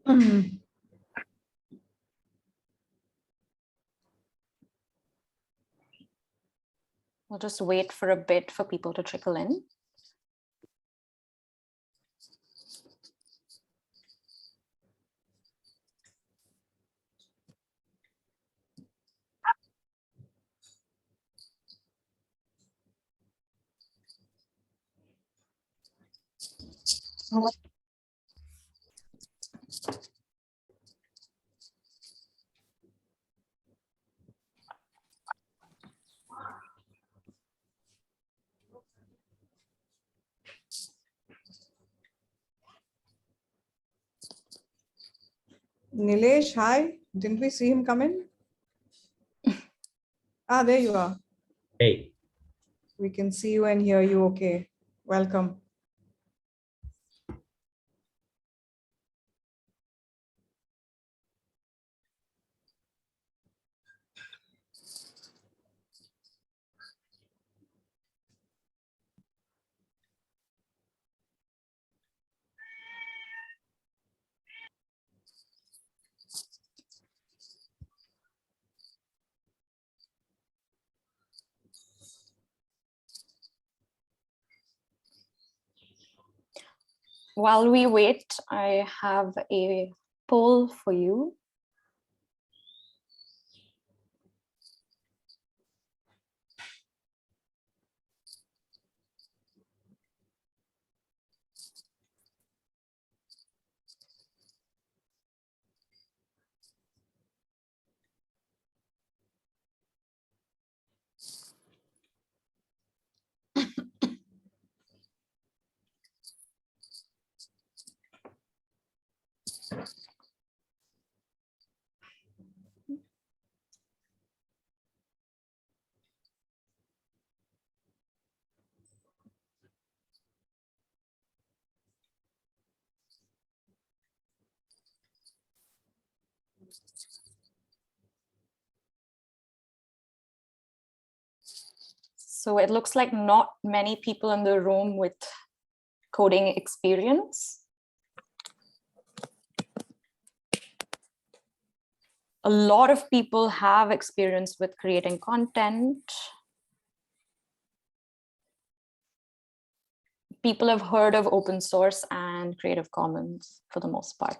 Mhm. We'll just wait for a bit for people to trickle in. Nilesh, hi. Didn't we see him come in? Ah, there you are. Hey. We can see you and hear you okay. Welcome. While we wait, I have a poll for you. So it looks like not many people in the room with coding experience. A lot of people have experience with creating content. People have heard of open source and Creative Commons for the most part.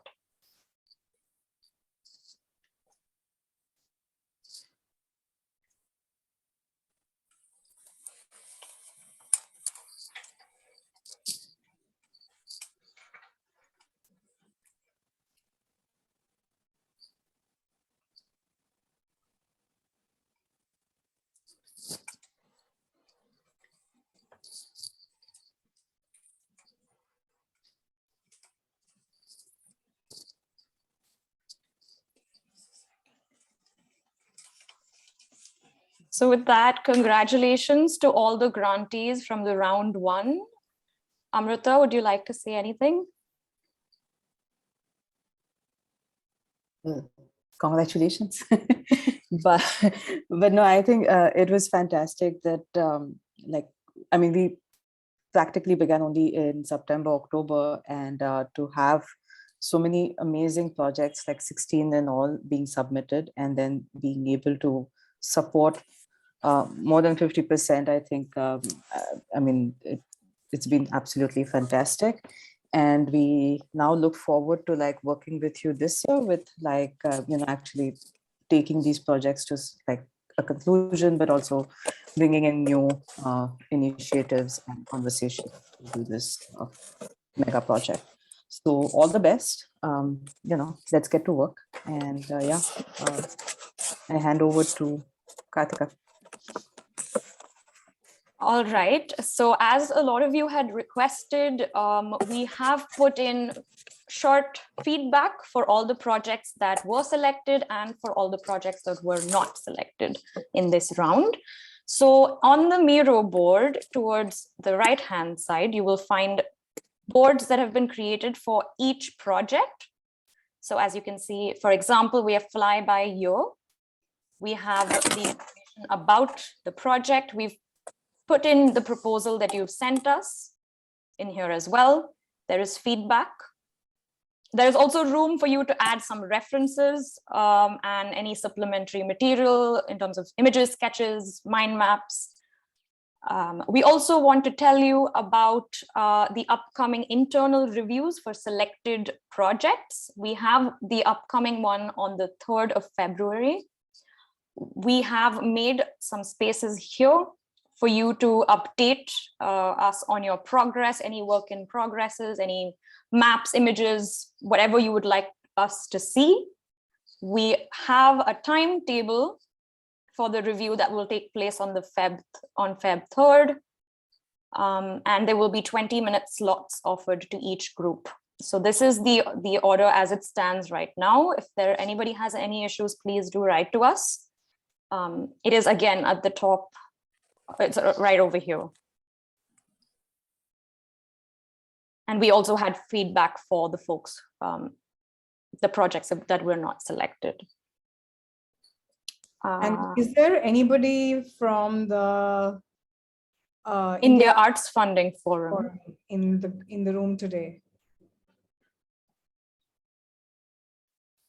So with that, congratulations to all the grantees from the round one. Amrita, would you like to say anything? Congratulations. but no, I think it was fantastic that we practically began only in September, October, and to have so many amazing projects, like 16 and all, being submitted, and then being able to support more than 50%, I think, it's been absolutely fantastic. And we now look forward to working with you this year with actually taking these projects to a conclusion, but also bringing in new initiatives and conversations to do this mega project. So all the best. Let's get to work. And I hand over to Kartika. All right, so as a lot of you had requested, we have put in short feedback for all the projects that were selected and for all the projects that were not selected in this round. So on the Miro board towards the right hand side, you will find boards that have been created for each project. So as you can see, for example, we have flyby year. We have the information about the project. We've put in the proposal that you've sent us in here as well. There is feedback. There's also room for you to add some references and any supplementary material in terms of images, sketches, mind maps. We also want to tell you about the upcoming internal reviews for selected projects. We have the upcoming one on the 3rd of February. We have made some spaces here for you to update us on your progress, any work in progresses, any maps, images, whatever you would like us to see. We have a timetable for the review that will take place on Feb 3rd. And there will be 20-minute slots offered to each group. So this is the order as it stands right now. If anybody has any issues, please do write to us. It is again at the top. It's right over here. And we also had feedback for the folks, the projects that were not selected. And is there anybody from the India Arts Funding Forum in the room today?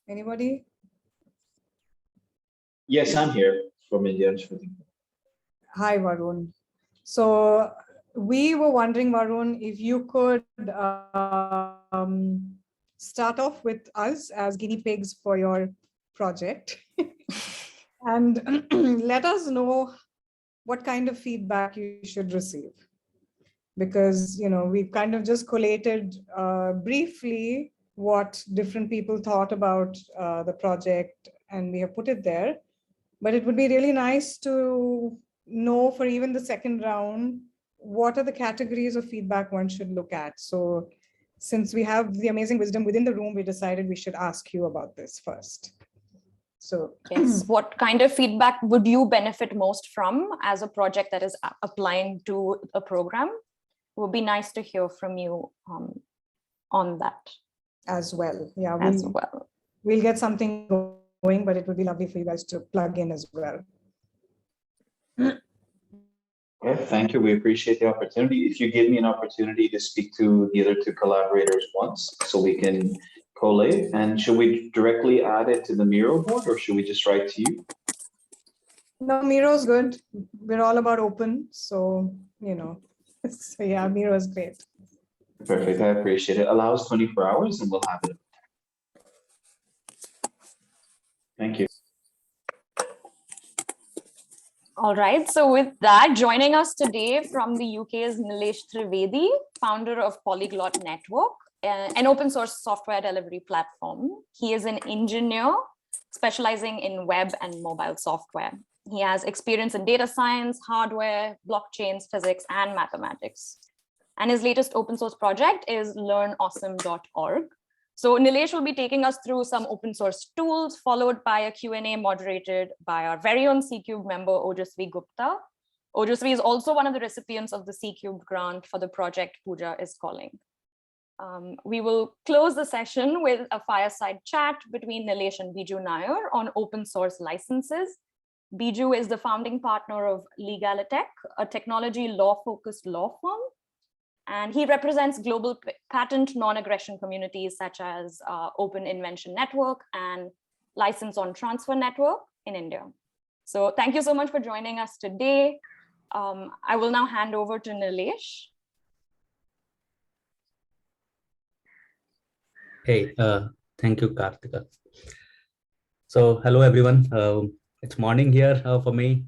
Anybody? Yes, I'm here from India Arts Funding. Hi, Varun. So we were wondering, Varun, if you could start off with us as guinea pigs for your project and let us know what kind of feedback you should receive. Because, we've kind of just collated briefly what different people thought about the project, and we have put it there. But it would be really nice to know for even the second round, what are the categories of feedback one should look at. So since we have the amazing wisdom within the room, we decided we should ask you about this first. So yes, what kind of feedback would you benefit most from as a project that is applying to a program? It would be nice to hear from you on that. As well. Yeah, we'll get something going, but it would be lovely for you guys to plug in as well. Okay, thank you. We appreciate the opportunity. If you give me an opportunity to speak to the other two collaborators once, so we can collate, and should we directly add it to the Miro board, or should we just write to you? No, Miro's good. We're all about open, so so yeah, Miro's great. Perfect, I appreciate it. Allow us 24 hours and we'll have it. Thank you. All right, so with that, joining us today from the UK is Nilesh Trivedi, founder of Polyglot Network, an open source software delivery platform. He is an engineer specializing in web and mobile software. He has experience in data science, hardware, blockchains, physics, and mathematics. And his latest open source project is learnawesome.org. So Nilesh will be taking us through some open source tools, followed by a Q&A moderated by our very own C-Cube member, Ojasvi Gupta. Ojasvi is also one of the recipients of the C-Cube grant for the project Pooja is calling. We will close the session with a fireside chat between Nilesh and Biju Nair on open source licenses. Biju is the founding partner of Legalitech, a technology law-focused law firm. And he represents global patent non-aggression communities such as Open Invention Network and License on Transfer Network in India. So thank you so much for joining us today. I will now hand over to Nilesh. Hey, thank you, Kartika. So hello, everyone. It's morning here for me.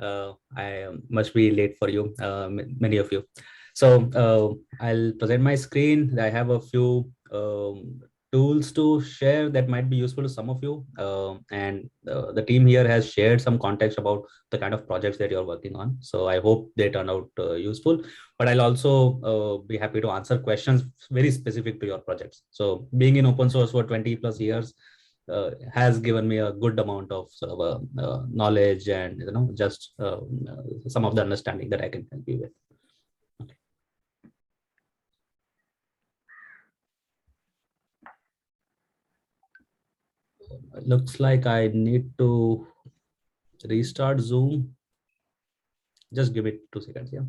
I must be late for you, many of you. So I'll present my screen. I have a few tools to share that might be useful to some of you. And the team here has shared some context about the kind of projects that you're working on. So I hope they turn out useful, but I'll also be happy to answer questions very specific to your projects. So being in open source for 20 plus years has given me a good amount of sort of knowledge and just some of the understanding that I can help you with. Looks like I need to restart Zoom. Just give it 2 seconds. Yeah.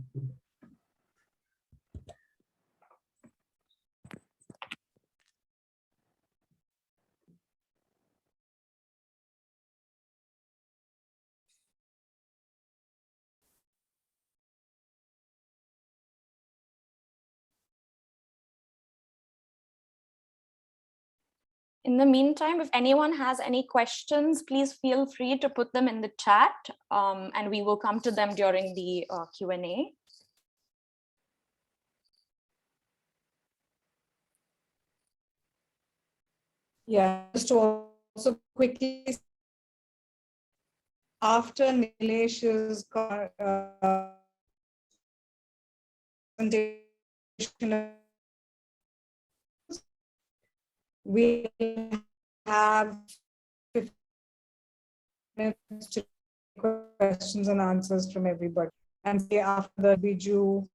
In the meantime, if anyone has any questions, please feel free to put them in the chat, and we will come to them during the Q&A. Yeah, just to also quickly, after Nilesh's presentation, we'll have 15 minutes to questions and answers from everybody. And say after the Biju.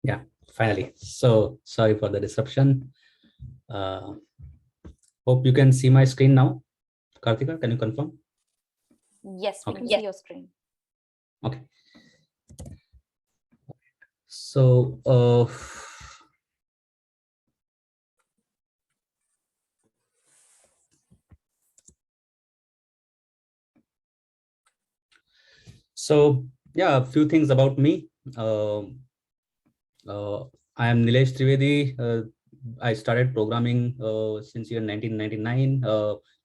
Yeah, finally. So sorry for the disruption. Hope you can see my screen now. Kartika, can you confirm? Yes, we can Okay. see your screen. Okay. So yeah, a few things about me. I am Nilesh Trivedi. I started programming since year 1999.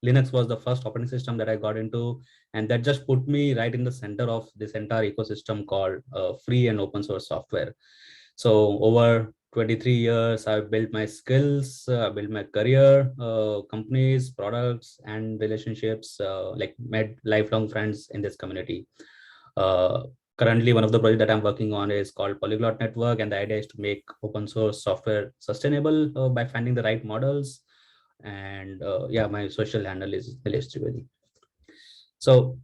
Linux was the first operating system that I got into, and that just put me right in the center of this entire ecosystem called free and open source software. So over 23 years, I've built my skills, built my career, companies, products, and relationships, like made lifelong friends in this community. Currently, one of the projects that I'm working on is called Polyglot Network, and the idea is to make open source software sustainable by finding the right models. And yeah, my social handle is Nilesh Trivedi. So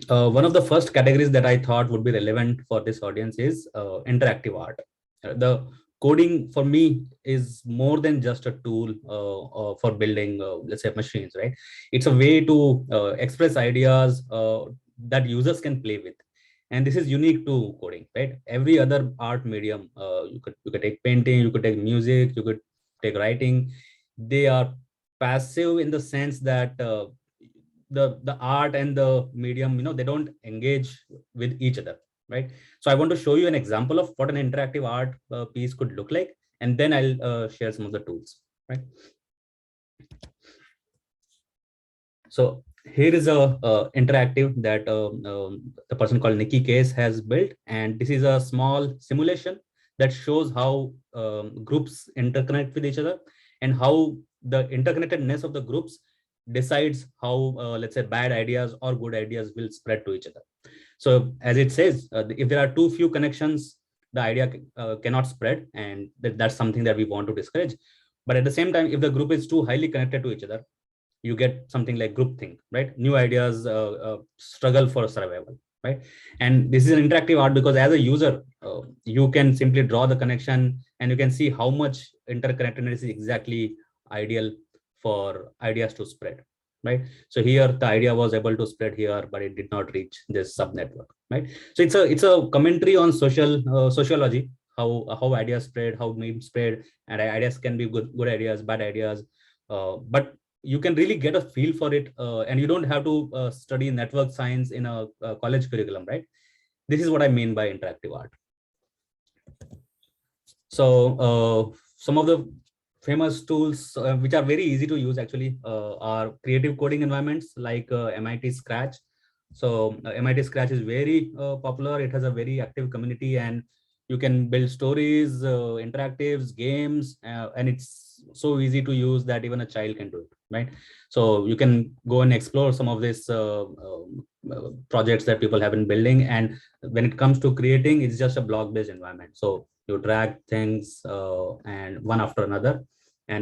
one of the first categories that I thought would be relevant for this audience is interactive art. The coding for me is more than just a tool for building, let's say, machines, right? It's a way to express ideas that users can play with. And this is unique to coding, right? Every other art medium, you could take painting, you could take music, you could take writing. They are passive in the sense that the art and the medium, they don't engage with each other, right? So I want to show you an example of what an interactive art piece could look like, and then I'll share some of the tools, right? So here is a interactive that the person called Nikki Case has built, and this is a small simulation that shows how groups interconnect with each other and how the interconnectedness of the groups decides how, let's say, bad ideas or good ideas will spread to each other. So as it says, if there are too few connections, the idea cannot spread, and that's something that we want to discourage. But at the same time, if the group is too highly connected to each other, you get something like groupthink, right? New ideas struggle for survival, right? And this is an interactive art because as a user, you can simply draw the connection and you can see how much interconnectedness is exactly ideal for ideas to spread, right? So here the idea was able to spread here, but it did not reach this subnetwork, right? So it's a commentary on sociology, how ideas spread, how memes spread, and ideas can be good ideas, bad ideas, but you can really get a feel for it, and you don't have to study network science in a college curriculum, right? This is what I mean by interactive art. So some of the famous tools which are very easy to use actually are creative coding environments like MIT Scratch. So MIT Scratch is very popular. It has a very active community, and you can build stories, interactives, games, and it's so easy to use that even a child can do it, right? So you can go and explore some of these projects that people have been building. And when it comes to creating, it's just a block-based environment. So you drag things and one after another, and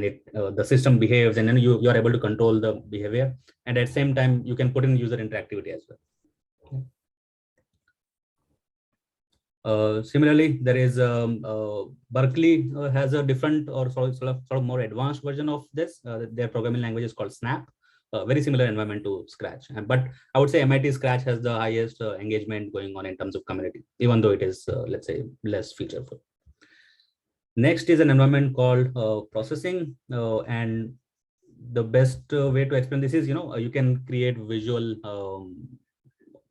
the system behaves, and then you're able to control the behavior. And at the same time, you can put in user interactivity as well. Similarly, there is Berkeley has a different or sort of more advanced version of this. Their programming language is called Snap. Very similar environment to Scratch, but I would say MIT Scratch has the highest engagement going on in terms of community, even though it is let's say less featureful. Next is an environment called processing, and the best way to explain this is, you can create visual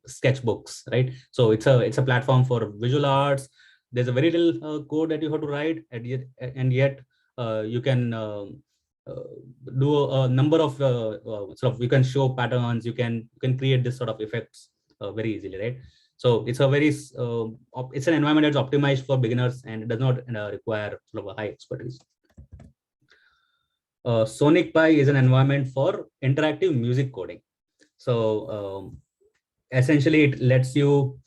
sketchbooks, right? So it's a platform for visual arts. There's a very little code that you have to write, and yet you can do a number of sort of, you can show patterns, you can create this sort of effects very easily, right? So it's a very it's an environment that's optimized for beginners, and it does not require sort of a high expertise. Sonic Pi is an environment for interactive music coding. So essentially, it lets you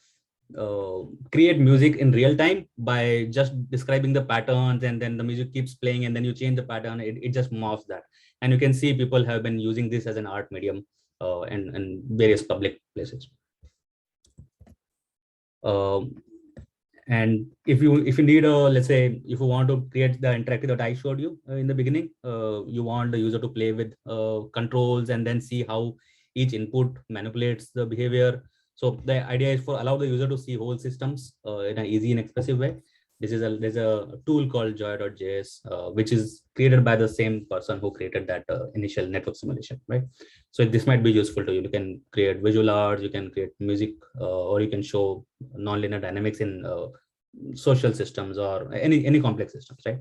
create music in real time by just describing the patterns, and then the music keeps playing, and then you change the pattern. It just morphs that, and you can see people have been using this as an art medium in various public places. And if you need let's say, if you want to create the interactive that I showed you in the beginning, you want the user to play with controls and then see how each input manipulates the behavior. So the idea is for allow the user to see whole systems in an easy and expressive way. There's a tool called Jaaga.js, which is created by the same person who created that initial network simulation, right? So this might be useful to you. You can create visual arts, you can create music, or you can show nonlinear dynamics in social systems or any complex systems, right?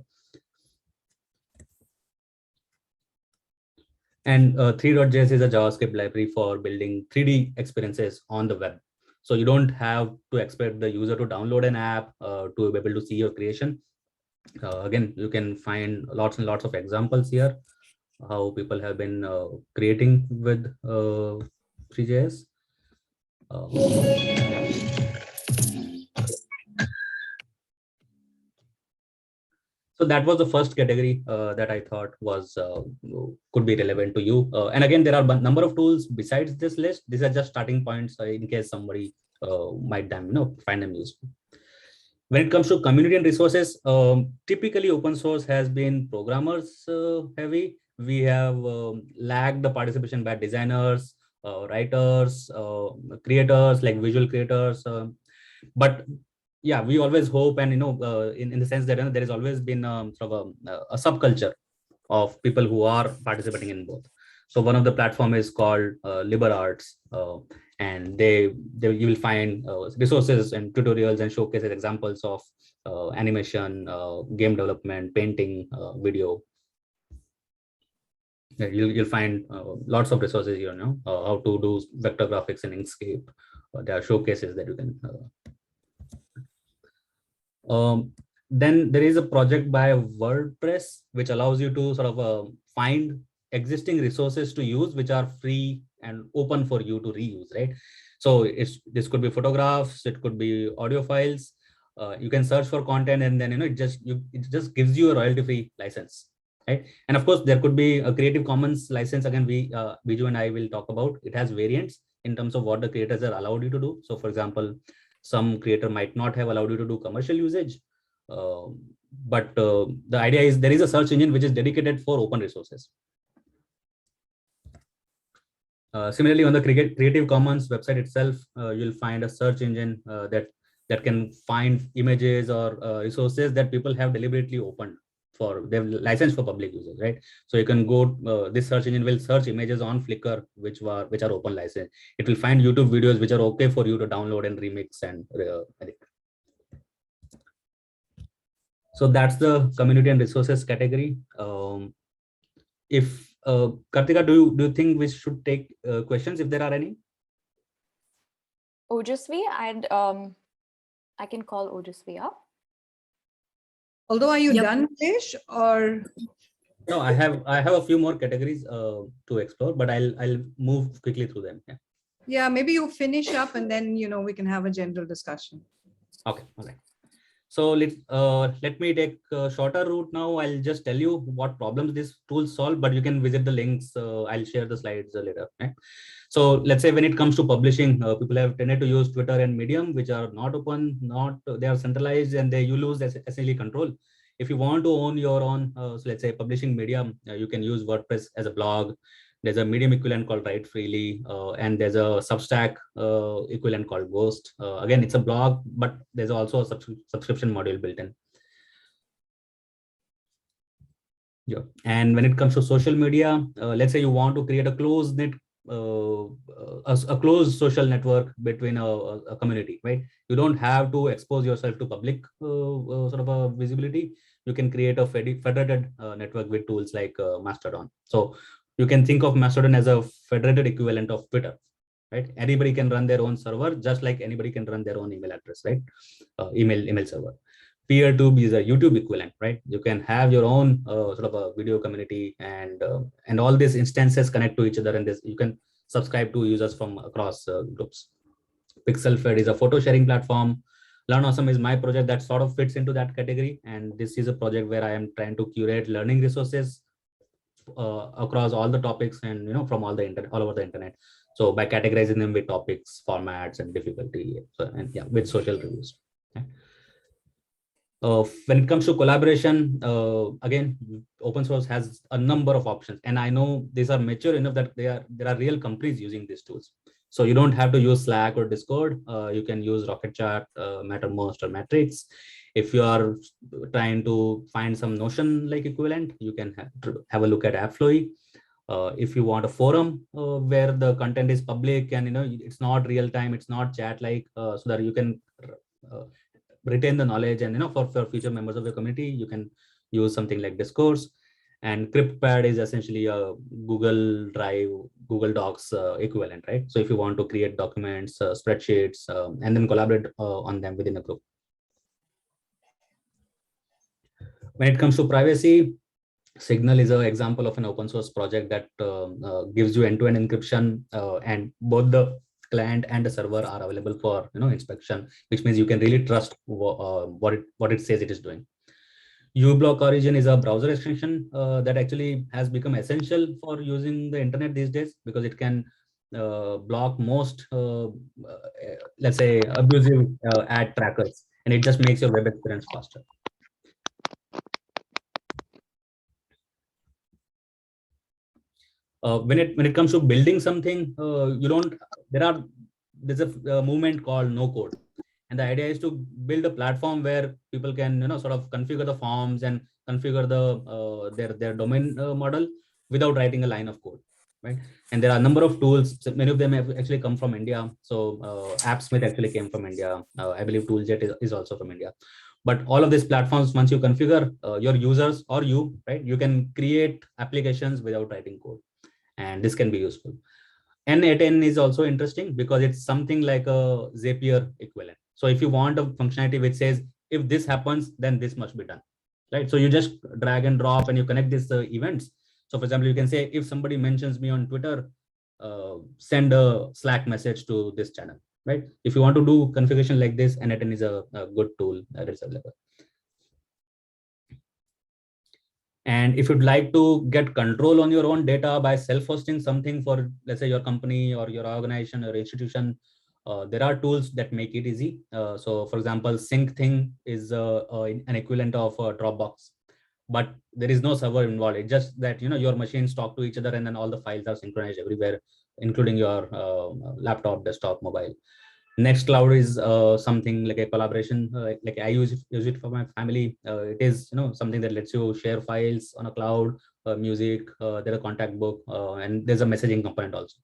And 3.js is a JavaScript library for building 3D experiences on the web. So you don't have to expect the user to download an app to be able to see your creation. Again, you can find lots and lots of examples here, how people have been creating with 3.js. So that was the first category that I thought was could be relevant to you. And again, there are a number of tools besides this list. These are just starting points in case somebody might find them useful. When it comes to community and resources, typically open source has been programmers heavy. We have lagged the participation by designers, writers, creators like visual creators. But yeah, we always hope, and in the sense that there has always been sort of a subculture of people who are participating in both. So one of the platform is called LibreArts, and you will find resources and tutorials and showcases examples of animation, game development, painting, video. You'll find lots of resources here, how to do vector graphics in Inkscape. There are showcases that you can. Then there is a project by WordPress, which allows you to sort of find existing resources to use, which are free and open for you to reuse, right? So this could be photographs, it could be audio files. You can search for content, and then it just gives you a royalty-free license, right? And of course, there could be a Creative Commons license. Again, Biju and I will talk about. It has variants in terms of what the creators are allowed you to do. So, for example, some creator might not have allowed you to do commercial usage, but the idea is there is a search engine which is dedicated for open resources. Similarly, on the Creative Commons website itself, you'll find a search engine that can find images or resources that people have deliberately opened for their license for public users, right? So you can go. This search engine will search images on Flickr which are open license. It will find YouTube videos which are okay for you to download and remix and edit. So that's the community and resources category. If Kartika, do you think we should take questions if there are any? Ojasvi, I can call Ojasvi up. Although, are you Yep. done, Krish, or? No, I have a few more categories to explore, but I'll move quickly through them. Yeah. Yeah, maybe you finish up and then, we can have a general discussion. Okay. All right. So let me take a shorter route now. I'll just tell you what problems these tools solve, but you can visit the links. I'll share the slides later. Okay? So let's say when it comes to publishing, people have tended to use Twitter and Medium, which are not open, they are centralized, and you lose essentially control. If you want to own your own, so let's say publishing Medium, you can use WordPress as a blog. There's a Medium equivalent called Write Freely, and there's a Substack equivalent called Ghost. Again, it's a blog, but there's also a subscription module built in. Yeah. And when it comes to social media, let's say you want to create a closed net, a closed social network between a community, right? You don't have to expose yourself to public sort of a visibility. You can create a federated network with tools like Mastodon. So you can think of Mastodon as a federated equivalent of Twitter, right? Anybody can run their own server, just like anybody can run their own email address, right? Email server. Peer-to-be is a YouTube equivalent, right? You can have your own sort of a video community, and all these instances connect to each other, and you can subscribe to users from across groups. PixelFed is a photo sharing platform. Learn Awesome is my project that sort of fits into that category, and this is a project where I am trying to curate learning resources across all the topics, and from all over the internet. So by categorizing them with topics, formats, and difficulty, and yeah, with social reviews. Okay. When it comes to collaboration, again, open source has a number of options, and I know these are mature enough that there are real companies using these tools. So you don't have to use Slack or Discord. You can use Rocket Chat, Mattermost, or Matrix. If you are trying to find some Notion-like equivalent, you can have a look at AppFlowy. If you want a forum where the content is public and it's not real time, it's not chat-like, so that you can retain the knowledge, and for future members of your community, you can use something like Discourse. And CryptPad is essentially a Google Drive, Google Docs equivalent, right? So if you want to create documents, spreadsheets, and then collaborate on them within a group. When it comes to privacy, Signal is an example of an open source project that gives you end-to-end encryption, and both the client and the server are available for inspection, which means you can really trust what it says it is doing. uBlock Origin is a browser extension that actually has become essential for using the internet these days, because it can block most, let's say, abusive ad trackers, and it just makes your web experience faster. When it comes to building something, there's a movement called no code, and the idea is to build a platform where people can sort of configure the forms and configure their domain model without writing a line of code, right? And there are a number of tools. Many of them have actually come from India. So AppSmith actually came from India. I believe Tooljet is also from India. But all of these platforms, once you configure your users or you, right, you can create applications without writing code. And this can be useful. N8N is also interesting because it's something like a Zapier equivalent. So if you want a functionality which says, if this happens, then this must be done, right? So you just drag and drop and you connect these events. So for example, you can say, if somebody mentions me on Twitter, send a Slack message to this channel, right? If you want to do configuration like this, N8N is a good tool that is available. And if you'd like to get control on your own data by self-hosting something for, let's say, your company or your organization or institution, there are tools that make it easy. So for example, SyncThing is an equivalent of Dropbox, but there is no server involved. It's just that, your machines talk to each other and then all the files are synchronized everywhere, including your laptop, desktop, mobile. Nextcloud is something like a collaboration. Like I use it for my family. It is something that lets you share files on a cloud, music. There's a contact book, and there's a messaging component also.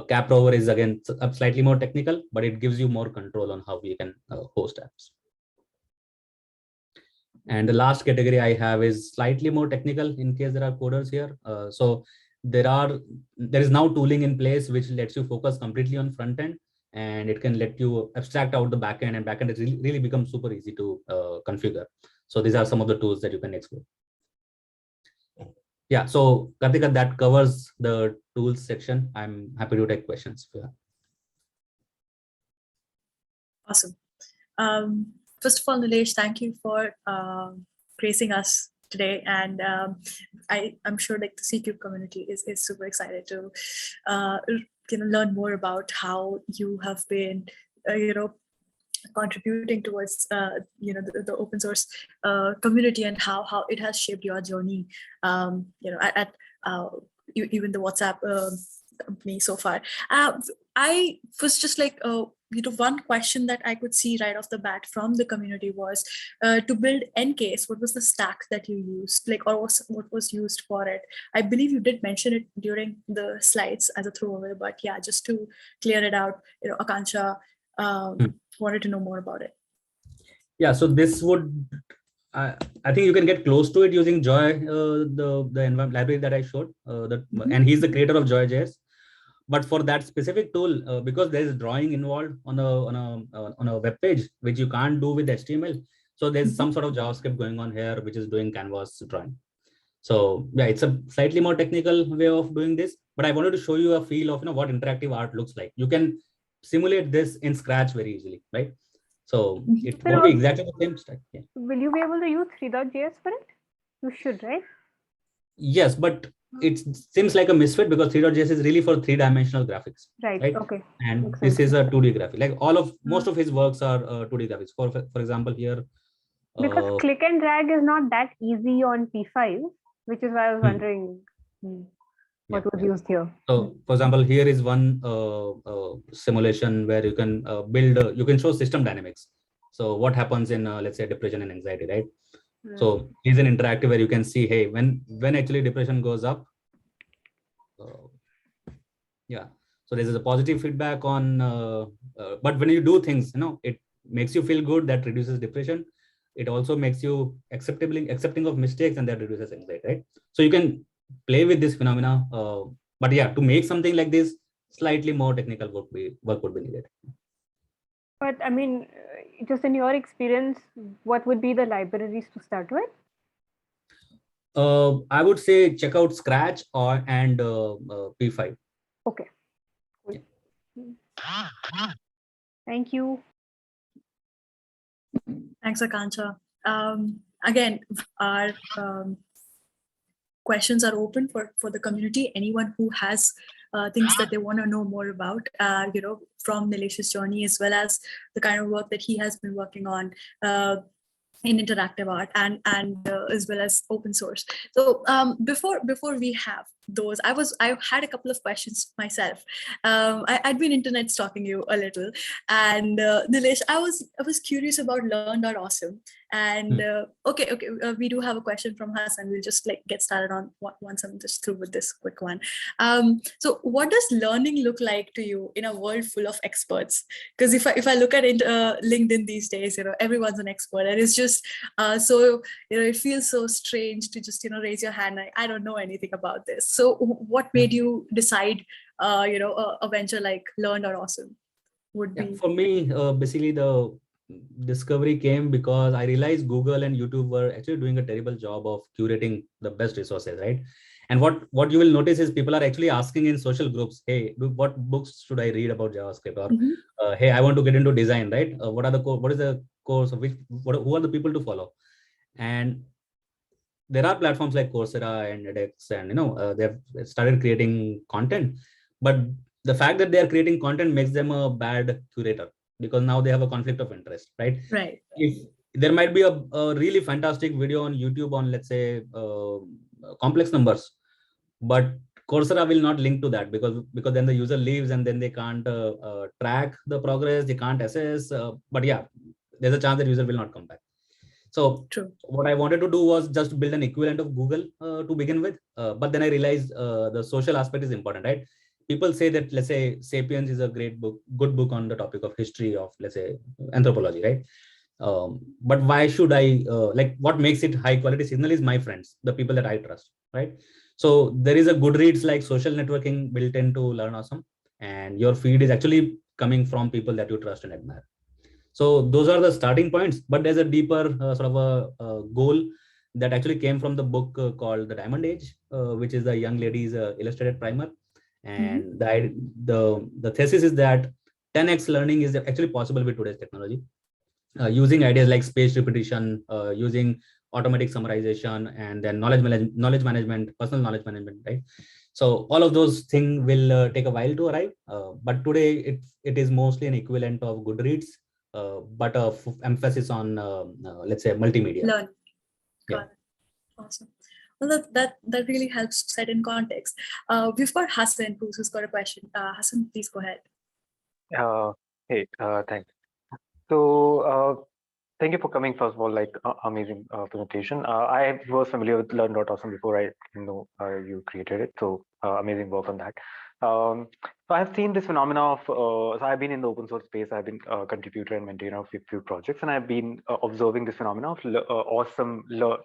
Caprover is again slightly more technical, but it gives you more control on how you can host apps. And the last category I have is slightly more technical in case there are coders here. So there is now tooling in place which lets you focus completely on front end, and it can let you abstract out the backend, and backend has really become super easy to configure. So these are some of the tools that you can explore. Yeah, so Kartika, that covers the tools section. I'm happy to take questions. Yeah. Awesome. First of all, Nilesh, thank you for gracing us today. And I'm sure like the C-Cube community is super excited to learn more about how you have been contributing towards the open source community and how it has shaped your journey at even the WhatsApp company so far. I was just like one question that I could see right off the bat from the community was to build Ncase, what was the stack that you used, like, or what was used for it? I believe you did mention it during the slides as a throwaway, but yeah, just to clear it out, Akansha wanted to know more about it. Yeah, so this would, I think you can get close to it using Joy, the environment library that I showed, and he's the creator of Joy.js. But for that specific tool, because there is drawing involved on a web page, which you can't do with HTML, so there's some sort of JavaScript going on here, which is doing canvas drawing. So yeah, it's a slightly more technical way of doing this, but I wanted to show you a feel of what interactive art looks like. You can simulate this in Scratch very easily, right? So it won't be exactly the same stack. Yeah. Will you be able to use 3.js for it? You should, right? Yes, but it seems like a misfit because 3.js is really for 3-dimensional graphics. Right. Okay. And Makes this sense. is a 2D graphic. Like most of his works are 2D graphics. For example, here. Because click and drag is not that easy on P5, which is why I was wondering what was used here. So, for example, here is one simulation where you can build, you can show system dynamics. So what happens in, let's say, depression and anxiety, right? So here's an interactive where you can see, hey, when actually depression goes up, yeah. So this is a positive feedback on, but when you do things, it makes you feel good, that reduces depression. It also makes you accepting of mistakes, and that reduces anxiety, right? So you can play with this phenomena, but yeah, to make something like this, slightly more technical work would be needed. But I mean, just in your experience, what would be the libraries to start with? I would say check out Scratch and P5. Okay. Cool. Yeah. Thank you. Thanks, Akansha. Again, our questions are open for the community. Anyone who has things that they want to know more about, from Nilesh's journey, as well as the kind of work that he has been working on in interactive art and as well as open source. So before we have those, I had a couple of questions myself. I'd been internet stalking you a little, and Nilesh, I was curious about learn.awesome. And okay, we do have a question from Hassan. We'll just get started on once I'm just through with this quick one. So what does learning look like to you in a world full of experts? Because if I look at it, LinkedIn these days, everyone's an expert, and it's just so it feels so strange to just raise your hand. I don't know anything about this. So what made you decide a venture like learn.awesome would be? For me, basically the discovery came because I realized Google and YouTube were actually doing a terrible job of curating the best resources, right? And what you will notice is people are actually asking in social groups, hey, what books should I read about JavaScript? Or hey, I want to get into design, right? What is the course of who are the people to follow? And there are platforms like Coursera and edX, and they've started creating content, but the fact that they are creating content makes them a bad curator, because now they have a conflict of interest, right? Right. If there might be a really fantastic video on YouTube on, let's say, complex numbers, but Coursera will not link to that because then the user leaves and then they can't track the progress, they can't assess. But yeah, there's a chance that user will not come back. So True. What I wanted to do was just build an equivalent of Google to begin with. But then I realized the social aspect is important, right? People say that, let's say, Sapiens is a great book, good book on the topic of history of, let's say, anthropology, right? But why should I, what makes it high quality signal is my friends, the people that I trust, right? So there is a Goodreads like social networking built into Learn Awesome, and your feed is actually coming from people that you trust and admire. So those are the starting points, but there's a deeper sort of a goal that actually came from the book called The Diamond Age, which is the young lady's illustrated primer. And the thesis is that 10x learning is actually possible with today's technology, using ideas like spaced repetition, using automatic summarization, and then knowledge management, personal knowledge management, right? So all of those things will take a while to arrive, but today it is mostly an equivalent of Goodreads, but a emphasis on let's say multimedia. Learn. Yeah. Got it. Awesome. Well, that really helps set in context. We've got Hassan who's got a question. Hassan, please go ahead. Hey, thanks. So thank you for coming. First of all, like amazing presentation. I was familiar with Learn.awesome before I know you created it. So amazing work on that. So I've seen this phenomena of, so I've been in the open source space. I've been a contributor and maintainer of a few projects, and I've been observing this phenomena of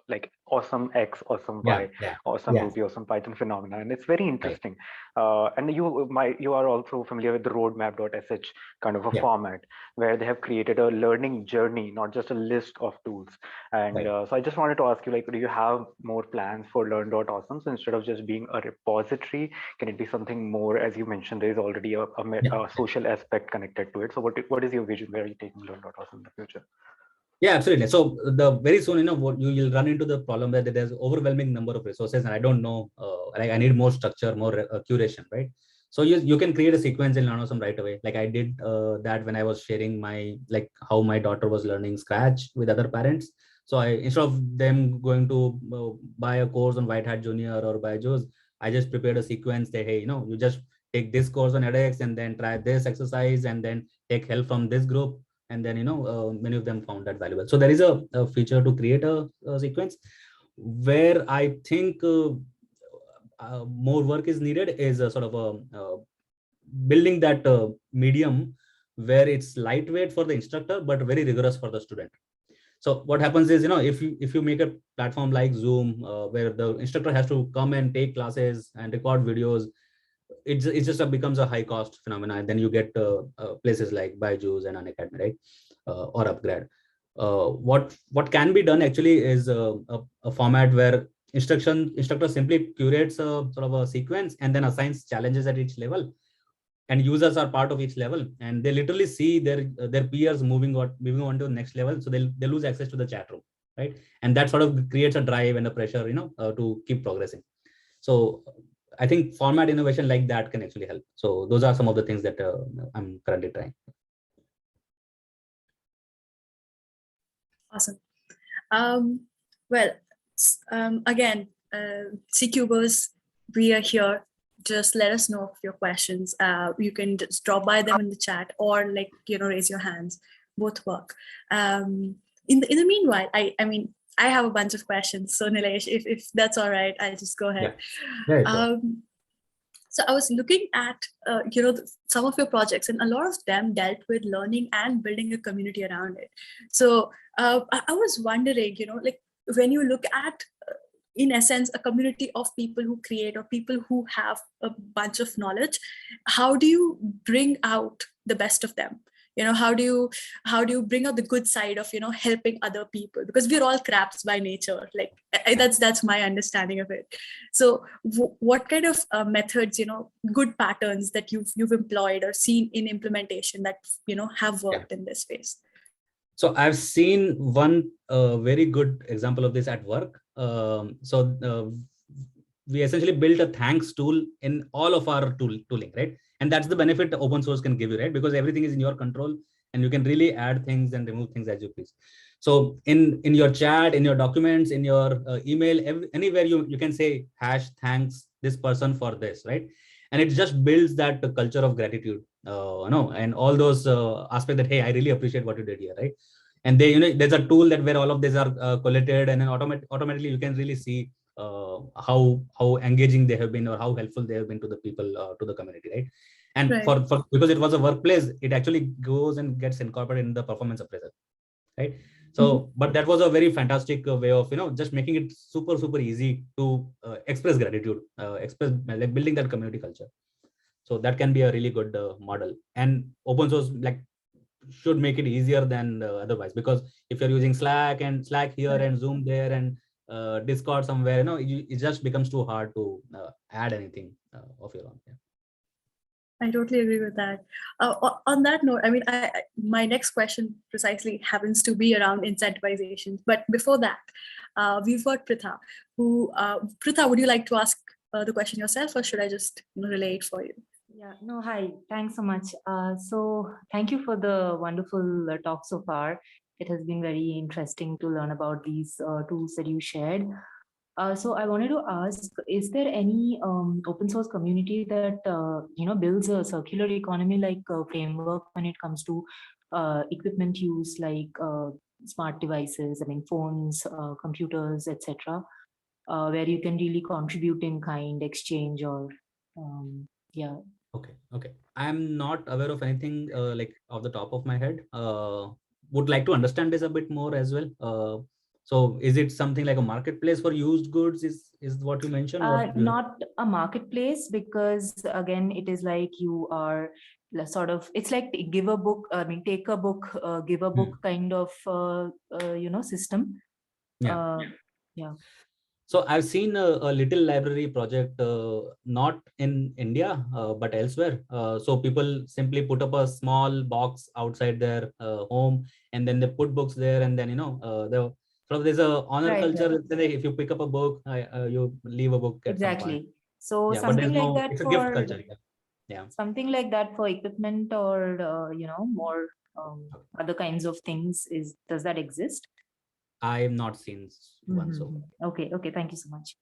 like awesome X, awesome Y, awesome Ruby, awesome Python phenomena, and it's very interesting. And you are also familiar with the roadmap.sh kind of a format where they have created a learning journey, not just a list of tools. And so I just wanted to ask you, like, do you have more plans for Learn.awesome? So instead of just being a repository, can it be something more? As you mentioned, there is already a social aspect connected to it. So what is your vision? Where are you taking Learn.awesome in the future? Yeah, absolutely. So the very soon, what you'll run into the problem that there's overwhelming number of resources, and I don't know, like I need more structure, more curation, right? So you can create a sequence in Learn.awesome right away. Like I did that when I was sharing how my daughter was learning Scratch with other parents. So instead of them going to buy a course on White Hat Junior or Byju's, I just prepared a sequence that, hey, you just take this course on edX and then try this exercise and then take help from this group. And then, many of them found that valuable. So there is a feature to create a sequence. Where I think more work is needed is a sort of building that medium where it's lightweight for the instructor, but very rigorous for the student. So what happens is, if you make a platform like Zoom, where the instructor has to come and take classes and record videos, it just becomes a high cost phenomenon. And then you get places like Byju's and Unacademy, right? Or Upgrade. What can be done actually is a format where instructor simply curates a sort of a sequence and then assigns challenges at each level, and users are part of each level, and they literally see their peers moving on to the next level, so they lose access to the chat room, right? And that sort of creates a drive and a pressure, to keep progressing. So I think format innovation like that can actually help. So those are some of the things that I'm currently trying. Awesome. Well, again, C-Cubers, we are here. Just let us know of your questions. You can just drop by them in the chat or raise your hands. Both work. In the meanwhile, I have a bunch of questions. So Nilesh, if that's all right, I'll just go ahead. Yeah. So I was looking at some of your projects, and a lot of them dealt with learning and building a community around it. So I was wondering, when you look at, in essence, a community of people who create or people who have a bunch of knowledge, how do you bring out the best of them? How do you bring out the good side of helping other people? Because we're all crafts by nature. Like that's my understanding of it. So what kind of methods, good patterns that you've employed or seen in implementation that have worked in this space? So I've seen one very good example of this at work. We essentially built a thanks tool in all of our tooling, right? And that's the benefit open source can give you, right? Because everything is in your control and you can really add things and remove things as you please. So in your chat, in your documents, in your email, anywhere you can say #thanks this person for this, right? And it just builds that culture of gratitude, and all those aspects that, hey, I really appreciate what you did here, right? And there's a tool that where all of these are collated, and then automatically you can really see how engaging they have been or how helpful they have been to the people, to the community, right? And right. for because it was a workplace, it actually goes and gets incorporated in the performance appraisal, right? So, but that was a very fantastic way of just making it super easy to express gratitude, express like building that community culture. So that can be a really good model. And open source, like should make it easier than otherwise, because if you're using Slack here and Zoom there and Discord somewhere, it just becomes too hard to add anything of your own. Yeah. I totally agree with that. On that note, I mean, my next question precisely happens to be around incentivization. But before that, we've got Pritha. Pritha, would you like to ask the question yourself, or should I just relay it for you? Yeah, no, hi, thanks so much. So thank you for the wonderful talk so far. It has been very interesting to learn about these tools that you shared. So I wanted to ask, is there any open source community that, builds a circular economy like framework when it comes to equipment use, like smart devices, I mean, phones, computers, etc., where you can really contribute in kind, exchange, or yeah. Okay. I'm not aware of anything like off the top of my head. Would like to understand this a bit more as well. So is it something like a marketplace for used goods is what you mentioned? Or not a marketplace, because again, it is like you are sort of, it's like give a book, I mean, take a book, give a book kind of, system. Yeah. Yeah. So I've seen a little library project, not in India, but elsewhere. So people simply put up a small box outside their home, and then they put books there, and then there's a honor culture. Right. If you pick up a book, you leave a book at some point. So yeah, something like that it's a for gift culture. Yeah. Something like that for equipment or more other kinds of things. Does that exist? I have not seen one so far. Okay. Thank you so much.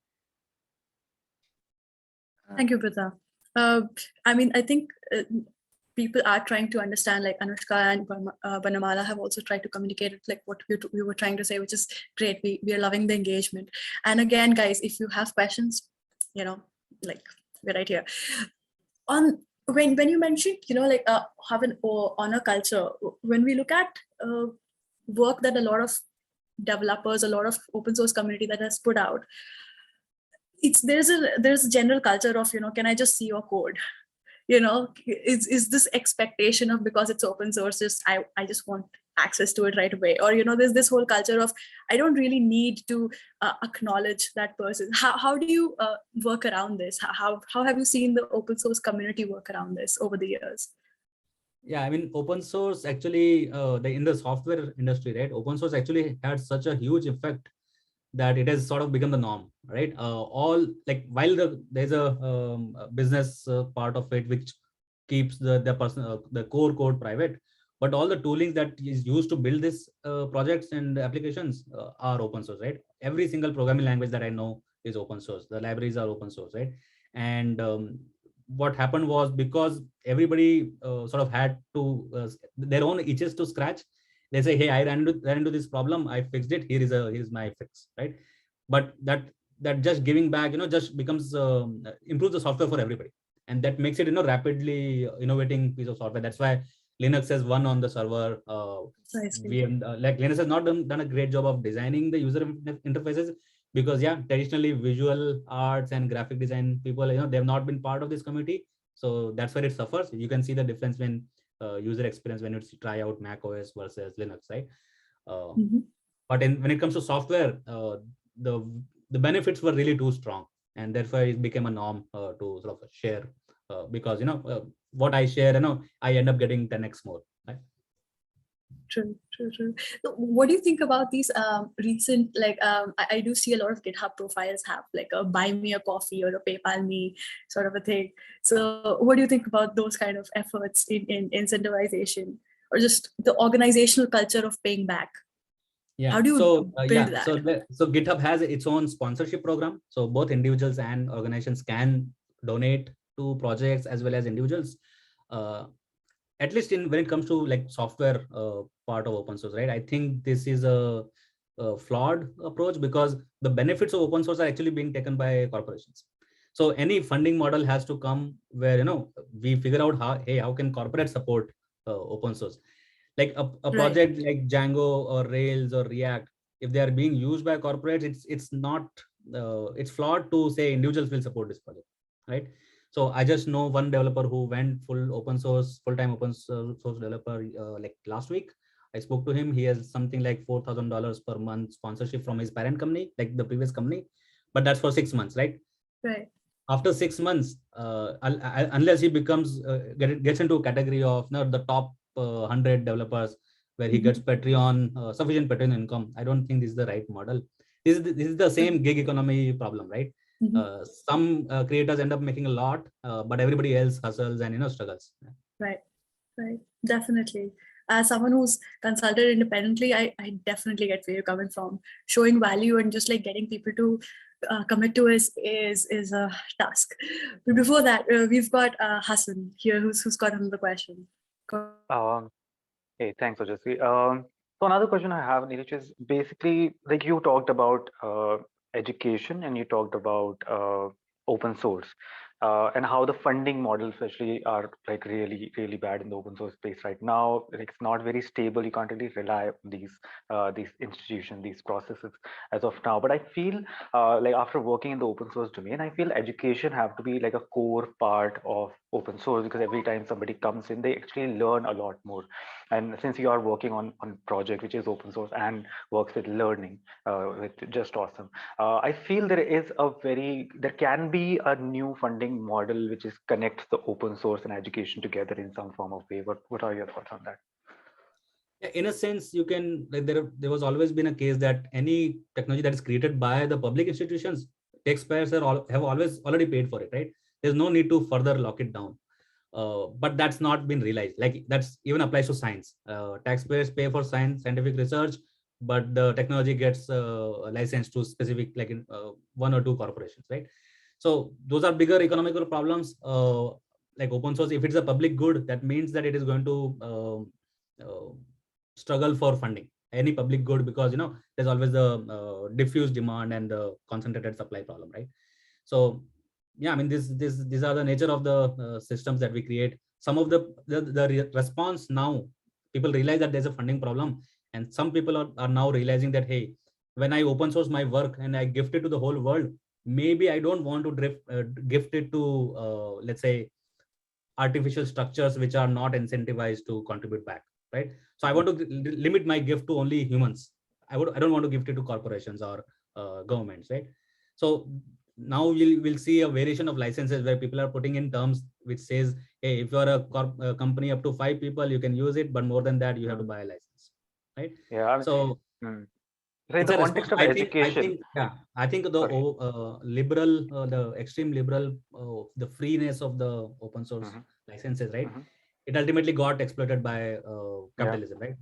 Thank you, Pritha. I mean, I think people are trying to understand, like Anushka and Banamala have also tried to communicate it, like what we were trying to say, which is great. We are loving the engagement. And again, guys, if you have questions, like we're right here. When you mentioned, have an honor culture, when we look at work that a lot of developers, a lot of open source community that has put out, there's a general culture of, can I just see your code? Is this expectation of, because it's open source, just I just want access to it right away, or there's this whole culture of I don't really need to acknowledge that person. How do you work around this? How have you seen the open source community work around this over the years? Yeah, I mean, open source actually, in the software industry, right? Open source actually had such a huge effect that it has sort of become the norm, right? All like while there's a business part of it which keeps the core code private, but all the toolings that is used to build this projects and applications are open source, right? Every single programming language that I know is open source. The libraries are open source, right? And what happened was, because everybody sort of had to their own itches to scratch, they say, hey, I ran into this problem, I fixed it, here's my fix, right? But that just giving back, just becomes improves the software for everybody, and that makes it rapidly innovating piece of software. That's why Linux has won on the server. We have, like, Linux has not done a great job of designing the user interfaces, because traditionally visual arts and graphic design people, they have not been part of this community, so that's where it suffers. You can see the difference when user experience when you try out Mac OS versus Linux, right? But when it comes to software, the benefits were really too strong, and therefore it became a norm to sort of share, because what I share, I end up getting 10x more, right? True. So what do you think about these recent, like I do see a lot of GitHub profiles have like a buy me a coffee or a PayPal me sort of a thing. So what do you think about those kind of efforts in incentivization, or just the organizational culture of paying back? Yeah. How do you build that? So GitHub has its own sponsorship program. So both individuals and organizations can donate to projects as well as individuals. At least when it comes to like software part of open source, right? I think this is a flawed approach, because the benefits of open source are actually being taken by corporations. So any funding model has to come where we figure out how can corporate support open source. Like a project like Django or Rails or React, if they are being used by corporates, it's not it's flawed to say individuals will support this project, right? So I just know one developer who went full-time open source developer like last week. I spoke to him. He has something like $4,000 per month sponsorship from his parent company, like the previous company, but that's for 6 months, right? Right. After 6 months, unless he becomes gets into a category of the top 100 developers where he gets Patreon, sufficient Patreon income, I don't think this is the right model. This is the same gig economy problem, right? Some creators end up making a lot, but everybody else hustles and struggles. Right. Definitely. As someone who's consulted independently, I definitely get where you're coming from. Showing value and just like getting people to commit to is a task. But before that, we've got Hassan here who's got another question. Hey, thanks, Ojasvi. So another question I have, Neeraj, is basically like you talked about education and you talked about open source and how the funding models especially are like really, really bad in the open source space right now. Like, it's not very stable. You can't really rely on these institutions, these processes as of now. But I feel like after working in the open source domain, I feel education have to be like a core part of open source, because every time somebody comes in, they actually learn a lot more. And since you are working on project which is open source and works with learning, with just awesome, I feel there can be a new funding model which is connects the open source and education together in some form of way. What are your thoughts on that? Yeah, in a sense, you can, like, there was always been a case that any technology that is created by the public institutions, taxpayers have always already paid for it, right? There's no need to further lock it down. But that's not been realized. Like, that's even applies to science. Taxpayers pay for scientific research, but the technology gets licensed to specific, like, in one or two corporations, right? So those are bigger economical problems. Like open source, if it's a public good, that means that it is going to struggle for funding any public good, because there's always the diffuse demand and the concentrated supply problem, right? So yeah, I mean, these are the nature of the systems that we create. Some of the response now, people realize that there's a funding problem, and some people are now realizing that, hey, when I open source my work and I gift it to the whole world, maybe I don't want to gift it to let's say artificial structures which are not incentivized to contribute back, right? So I want to limit my gift to only humans. I don't want to gift it to corporations or governments, right? So now we'll see a variation of licenses where people are putting in terms which says, hey, if you are a company up to 5 people, you can use it, but more than that, you have to buy a license, right? Yeah, I mean, so so in the context of education, I think the liberal, the extreme liberal, the freeness of the open source licenses, right? It ultimately got exploited by capitalism, right?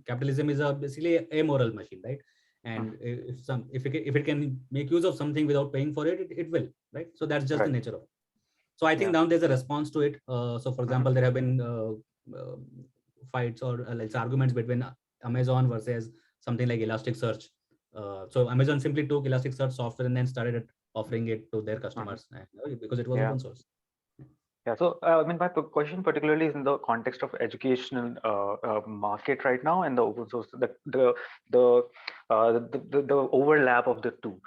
Capitalism is basically a amoral machine, right? And if it can make use of something without paying for it, it will, right? So that's just the nature of it. So I think now there's a response to it. So for example, there have been fights or like arguments between Amazon versus something like Elasticsearch. So Amazon simply took Elasticsearch software and then started offering it to their customers because it was open source. Yeah, so I mean, my question particularly is in the context of educational market right now and the open source, the overlap of the two.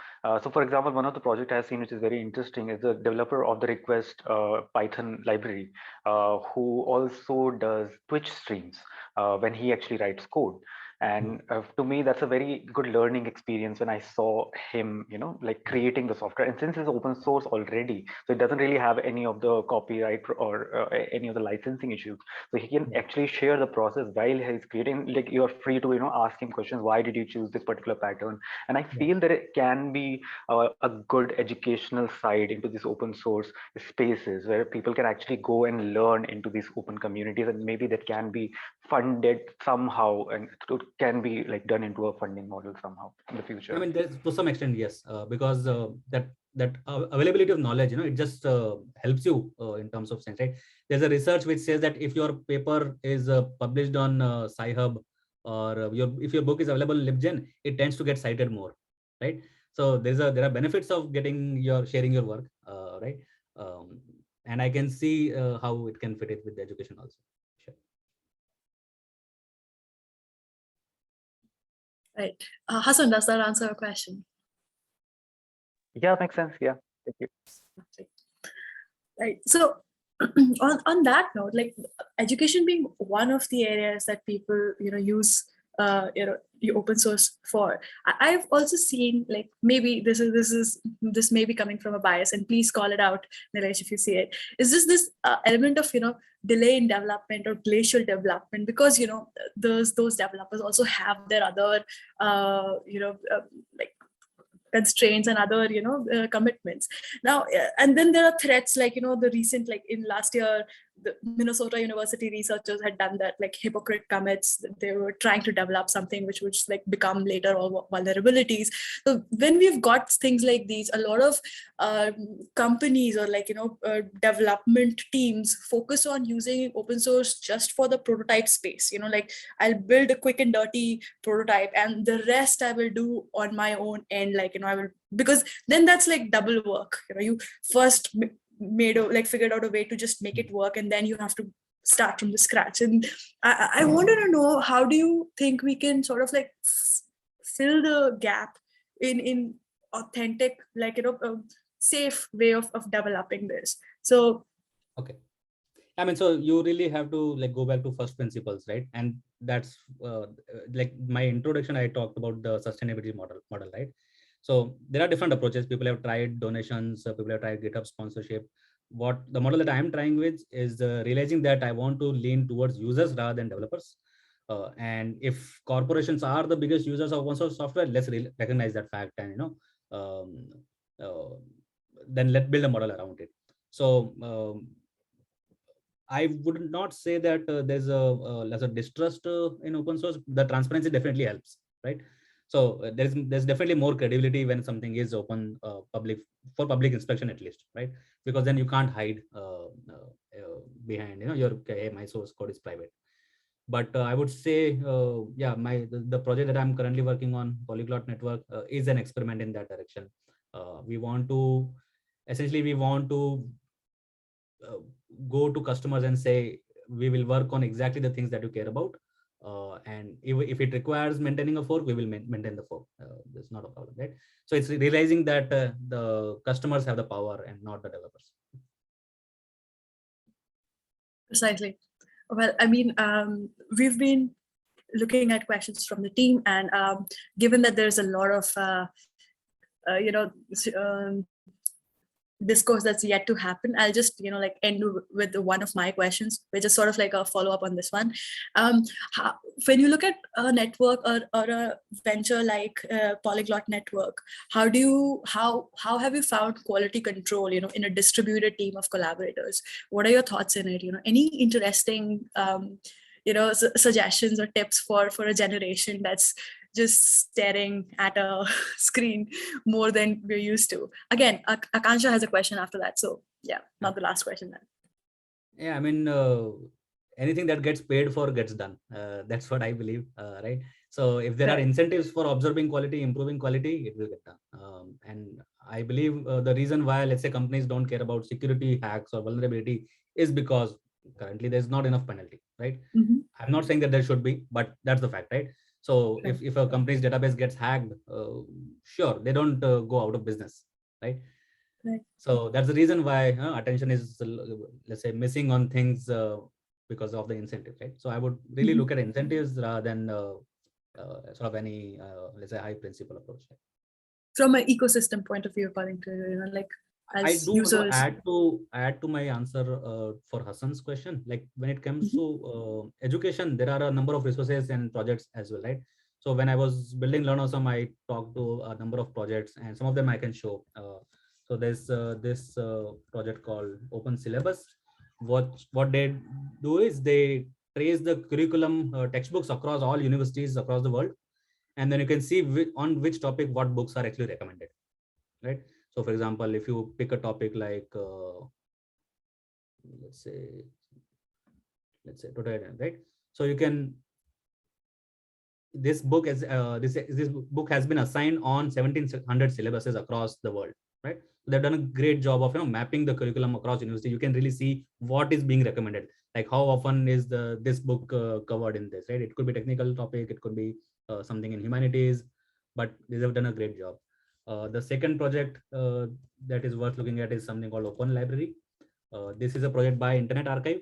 So, for example, one of the projects I've seen which is very interesting is the developer of the Request Python library, who also does Twitch streams when he actually writes code. And to me, that's a very good learning experience when I saw him, like creating the software. And since it's open source already, so it doesn't really have any of the copyright or any of the licensing issues. So he can actually share the process while he's creating. Like, you're free to, ask him questions. Why did you choose this particular pattern? And I feel that it can be a good educational side into these open source spaces where people can actually go and learn into these open communities, and maybe that can be funded somehow, and it can be like done into a funding model somehow in the future. I mean, to some extent, yes, because that availability of knowledge, it just helps you in terms of sense, right? There's a research which says that if your paper is published on Sci-Hub, or if your book is available in LibGen, it tends to get cited more, right? So there are benefits of sharing your work, right? And I can see how it can fit it with the education also. Sure. Right. Hassan, does that answer your question? Yeah, makes sense. Yeah, thank you. Right. So on that note, like education being one of the areas that people, use, the open source for, I've also seen, like, maybe this may be coming from a bias, and please call it out, Nilesh, if you see it. Is this element of, delay in development or glacial development, because, those developers also have their other, like constraints and other commitments now, and then there are threats like, the recent, like in last year, the Minnesota University researchers had done that, like hypocrite commits. They were trying to develop something which would like become later all vulnerabilities. So when we've got things like these, a lot of companies or like development teams focus on using open source just for the prototype space, like I'll build a quick and dirty prototype and the rest I will do on my own end, like I will, because then that's like double work. You first figured out a way to just make it work, and then you have to start from the scratch. And I wanted to know, how do you think we can sort of like fill the gap in authentic, like a safe way of developing this? So okay, I mean, so you really have to like go back to first principles, right? And that's like my introduction, I talked about the sustainability model, right? So there are different approaches. People have tried donations, people have tried GitHub sponsorship. What the model that I'm trying with is realizing that I want to lean towards users rather than developers. And if corporations are the biggest users of open source software, let's recognize that fact, and then let's build a model around it. So I would not say that there's a distrust in open source. The transparency definitely helps, right? So there's definitely more credibility when something is open, public, for public inspection at least, right? Because then you can't hide behind your, hey, my source code is private. But I would say, yeah, the project that I'm currently working on, Polyglot Network, is an experiment in that direction. We want to go to customers and say, we will work on exactly the things that you care about. And if it requires maintaining a fork, we will maintain the fork. There's not a problem, right? So it's realizing that the customers have the power and not the developers. Precisely. Well, I mean, we've been looking at questions from the team, and given that there's a lot of discourse that's yet to happen, I'll just like end with one of my questions, which is sort of like a follow-up on this one. When you look at a network or a venture like Polyglot Network, how have you found quality control in a distributed team of collaborators? What are your thoughts in it? Any interesting suggestions or tips for a generation that's just staring at a screen more than we're used to? Again, Akansha has a question after that. So yeah, not the last question then. Yeah, I mean, anything that gets paid for gets done. That's what I believe, right? So if there are incentives for observing quality, improving quality, it will get done. And I believe the reason why, let's say, companies don't care about security hacks or vulnerability is because currently there's not enough penalty, right? Mm-hmm. I'm not saying that there should be, but that's the fact, right? So if a company's database gets hacked, sure, they don't go out of business, right? Right. So that's the reason why attention is, let's say, missing on things because of the incentive, right? So I would really look at incentives rather than sort of any, let's say, high principle approach. From an ecosystem point of view, according to like, I do users. add to my answer for Hassan's question. Like when it comes to education, there are a number of resources and projects as well, right? So when I was building Learn Awesome, I talked to a number of projects, and some of them I can show. So there's this project called Open Syllabus. What they do is they trace the curriculum textbooks across all universities across the world, and then you can see on which topic what books are actually recommended, right? So for example, if you pick a topic like let's say totalitarian, right? So you can, this book is this book has been assigned on 1700 syllabuses across the world, right? They've done a great job of mapping the curriculum across university. You can really see what is being recommended, like how often is this book covered in this, right? It could be technical topic, it could be something in humanities, but they have done a great job. The second project that is worth looking at is something called Open Library. This is a project by Internet Archive,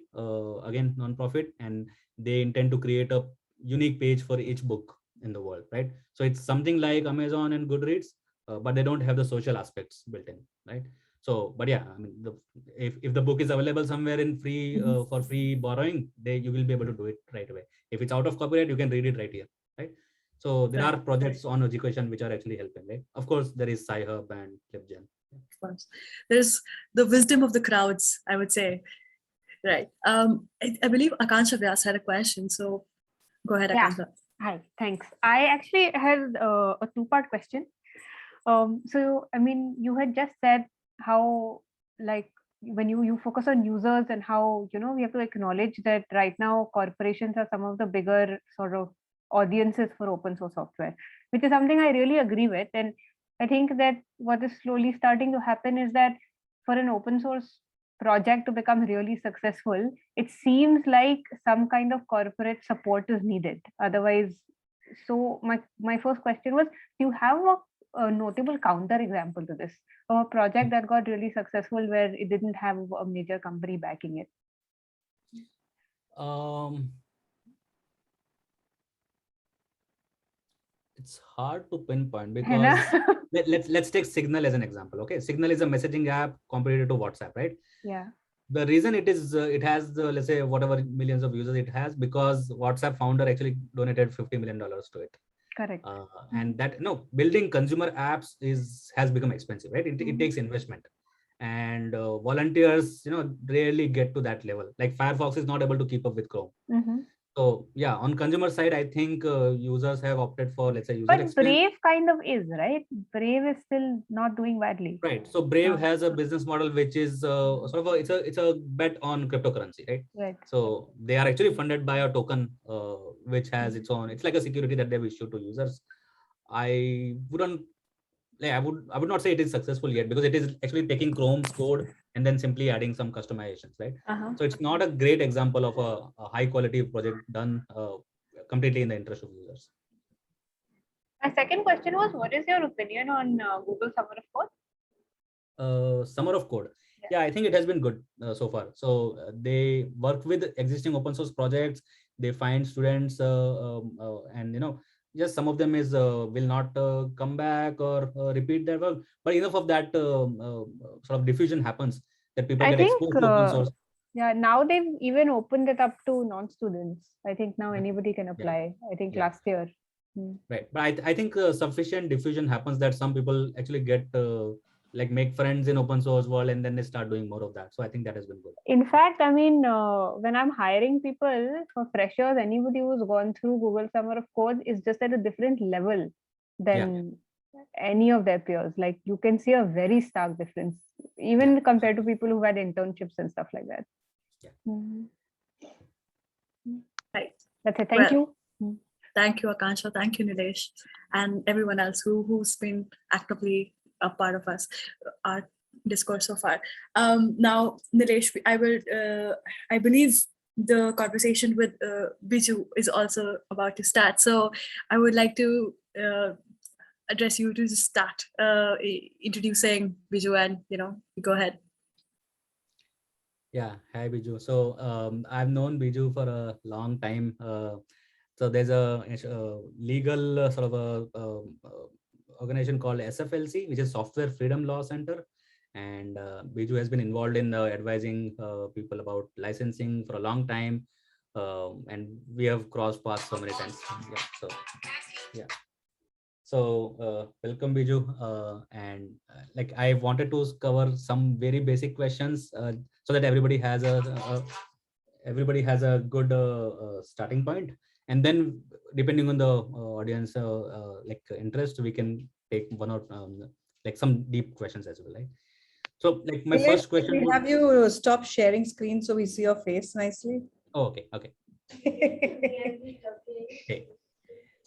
again non-profit, and they intend to create a unique page for each book in the world, right? So it's something like Amazon and Goodreads, but they don't have the social aspects built in, right? So, but yeah, I mean, if the book is available somewhere in free for free borrowing, you will be able to do it right away. If it's out of copyright, you can read it right here, right? So there are projects on education which are actually helping, right? Of course, there is Sci-Hub and LibGen. Of course, there's the wisdom of the crowds, I would say. Right. I believe Akansha Vyas had a question, so go ahead, Yeah. Akansha. Hi, thanks. I actually had a two-part question. So, I mean, you had just said how, like, when you focus on users and how, we have to acknowledge that right now corporations are some of the bigger sort of audiences for open source software, which is something I really agree with. And I think that what is slowly starting to happen is that for an open source project to become really successful, it seems like some kind of corporate support is needed. Otherwise, so my first question was, do you have a notable counter example to this, or a project that got really successful where it didn't have a major company backing it? It's hard to pinpoint because let's take Signal as an example. Okay, Signal is a messaging app competitor to WhatsApp, right? Yeah. The reason it is it has the, let's say, whatever millions of users it has, because WhatsApp founder actually donated $50 million to it. Correct. And that, building consumer apps has become expensive, right? It takes investment, and volunteers rarely get to that level. Like Firefox is not able to keep up with Chrome. So yeah, on consumer side, I think users have opted for, let's say, user But experience. Brave kind of is, right? Brave is still not doing badly. Right. So Brave has a business model which is sort of it's a bet on cryptocurrency, right? Right. So they are actually funded by a token which has its own. It's like a security that they've issued to users. I would not say it is successful yet, because it is actually taking Chrome's code and then simply adding some customizations, right? So it's not a great example of a high quality project done completely in the interest of users. My second question was, what is your opinion on Google Summer of Code? Summer of Code. Yeah, I think it has been good so far. So they work with existing open source projects. They find students and just some of them is will not come back or repeat their work, but enough of that sort of diffusion happens that people get exposed to open source. Yeah, now they've even opened it up to non-students. I think now anybody can apply. Yeah. I think last year. Right, but I think sufficient diffusion happens that some people actually get like make friends in open source world, and then they start doing more of that. So I think that has been good. In fact, I mean, when I'm hiring people for freshers, anybody who's gone through Google Summer of Code is just at a different level than any of their peers. Like you can see a very stark difference, even compared to people who had internships and stuff like that. Yeah. Right. That's it. Thank you. Thank you, Akansha. Thank you, Nilesh, and everyone else who's been actively a part of our discourse so far. Now, Nilesh, I believe the conversation with Biju is also about to start. So I would like to address you to start introducing Biju, and go ahead. Yeah, hi Biju. So I've known Biju for a long time. So there's a legal sort of a organization called SFLC, which is Software Freedom Law Center. And Biju has been involved in advising people about licensing for a long time. And we have crossed paths so many times. Yeah, so yeah. So welcome Biju. And like I wanted to cover some very basic questions so that everybody has a good starting point. And then depending on the audience like interest, we can take one or like some deep questions as well, right? So like my first question would have you stop sharing screen so we see your face nicely. Oh, okay. Okay.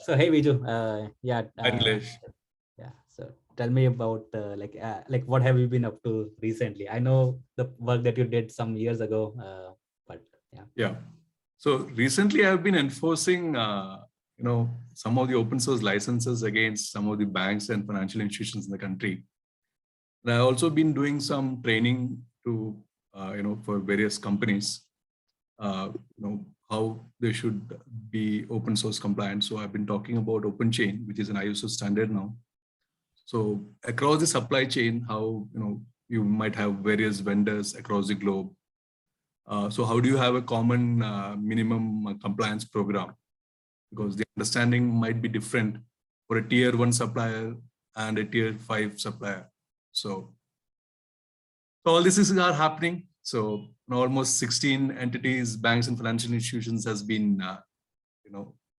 So hey Viju, yeah. Yeah. So tell me about like what have you been up to recently? I know the work that you did some years ago, but yeah. Yeah. So recently I've been enforcing, some of the open source licenses against some of the banks and financial institutions in the country. And I've also been doing some training to for various companies, how they should be open source compliant. So I've been talking about open chain, which is an ISO standard now. So across the supply chain, how you might have various vendors across the globe. So how do you have a common minimum compliance program? Because the understanding might be different for a tier 1 supplier and a tier 5 supplier. So all this is happening. So almost 16 entities, banks and financial institutions has been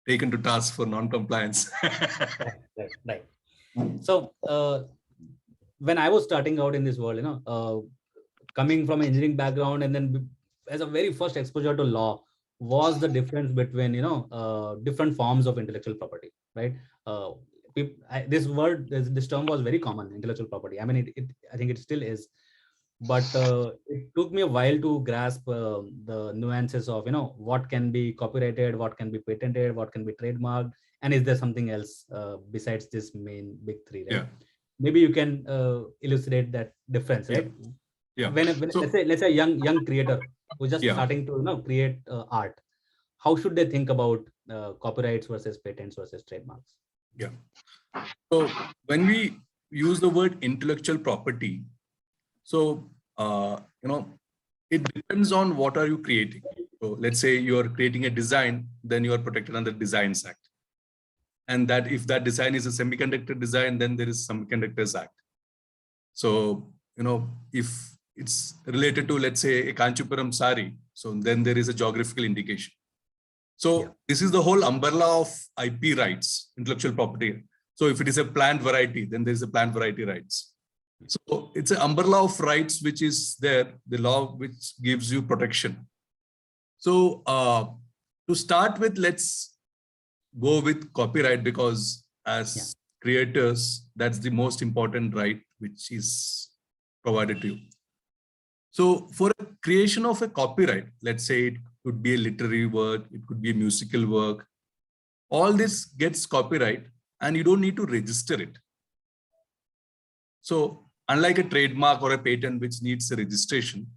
taken to task for non-compliance. Right. So when I was starting out in this world, coming from an engineering background, and then as a very first exposure to law was the difference between different forms of intellectual property, right? This term was very common, intellectual property. I mean, I think it still is, but it took me a while to grasp the nuances of what can be copyrighted, what can be patented, what can be trademarked, and is there something else besides this main big three, right? Yeah. Maybe you can illustrate that difference, right? Yeah. When So, let's say a young creator who's just Yeah. starting to create art, how should they think about copyrights versus patents versus trademarks? Yeah. So when we use the word intellectual property, so it depends on what are you creating. So let's say you are creating a design, then you are protected under Designs Act. And that if that design is a semiconductor design, then there is Semiconductors Act. So if it's related to, let's say, a Kanchipuram sari, so then there is a geographical indication. So this is the whole umbrella of IP rights, intellectual property. So if it is a plant variety, then there is a plant variety rights. So it's an umbrella of rights which is there, the law which gives you protection. So to start with, let's go with copyright, because as creators, that's the most important right which is provided to you. So for a creation of a copyright, let's say it could be a literary work, it could be a musical work, all this gets copyright and you don't need to register it. So unlike a trademark or a patent which needs a registration,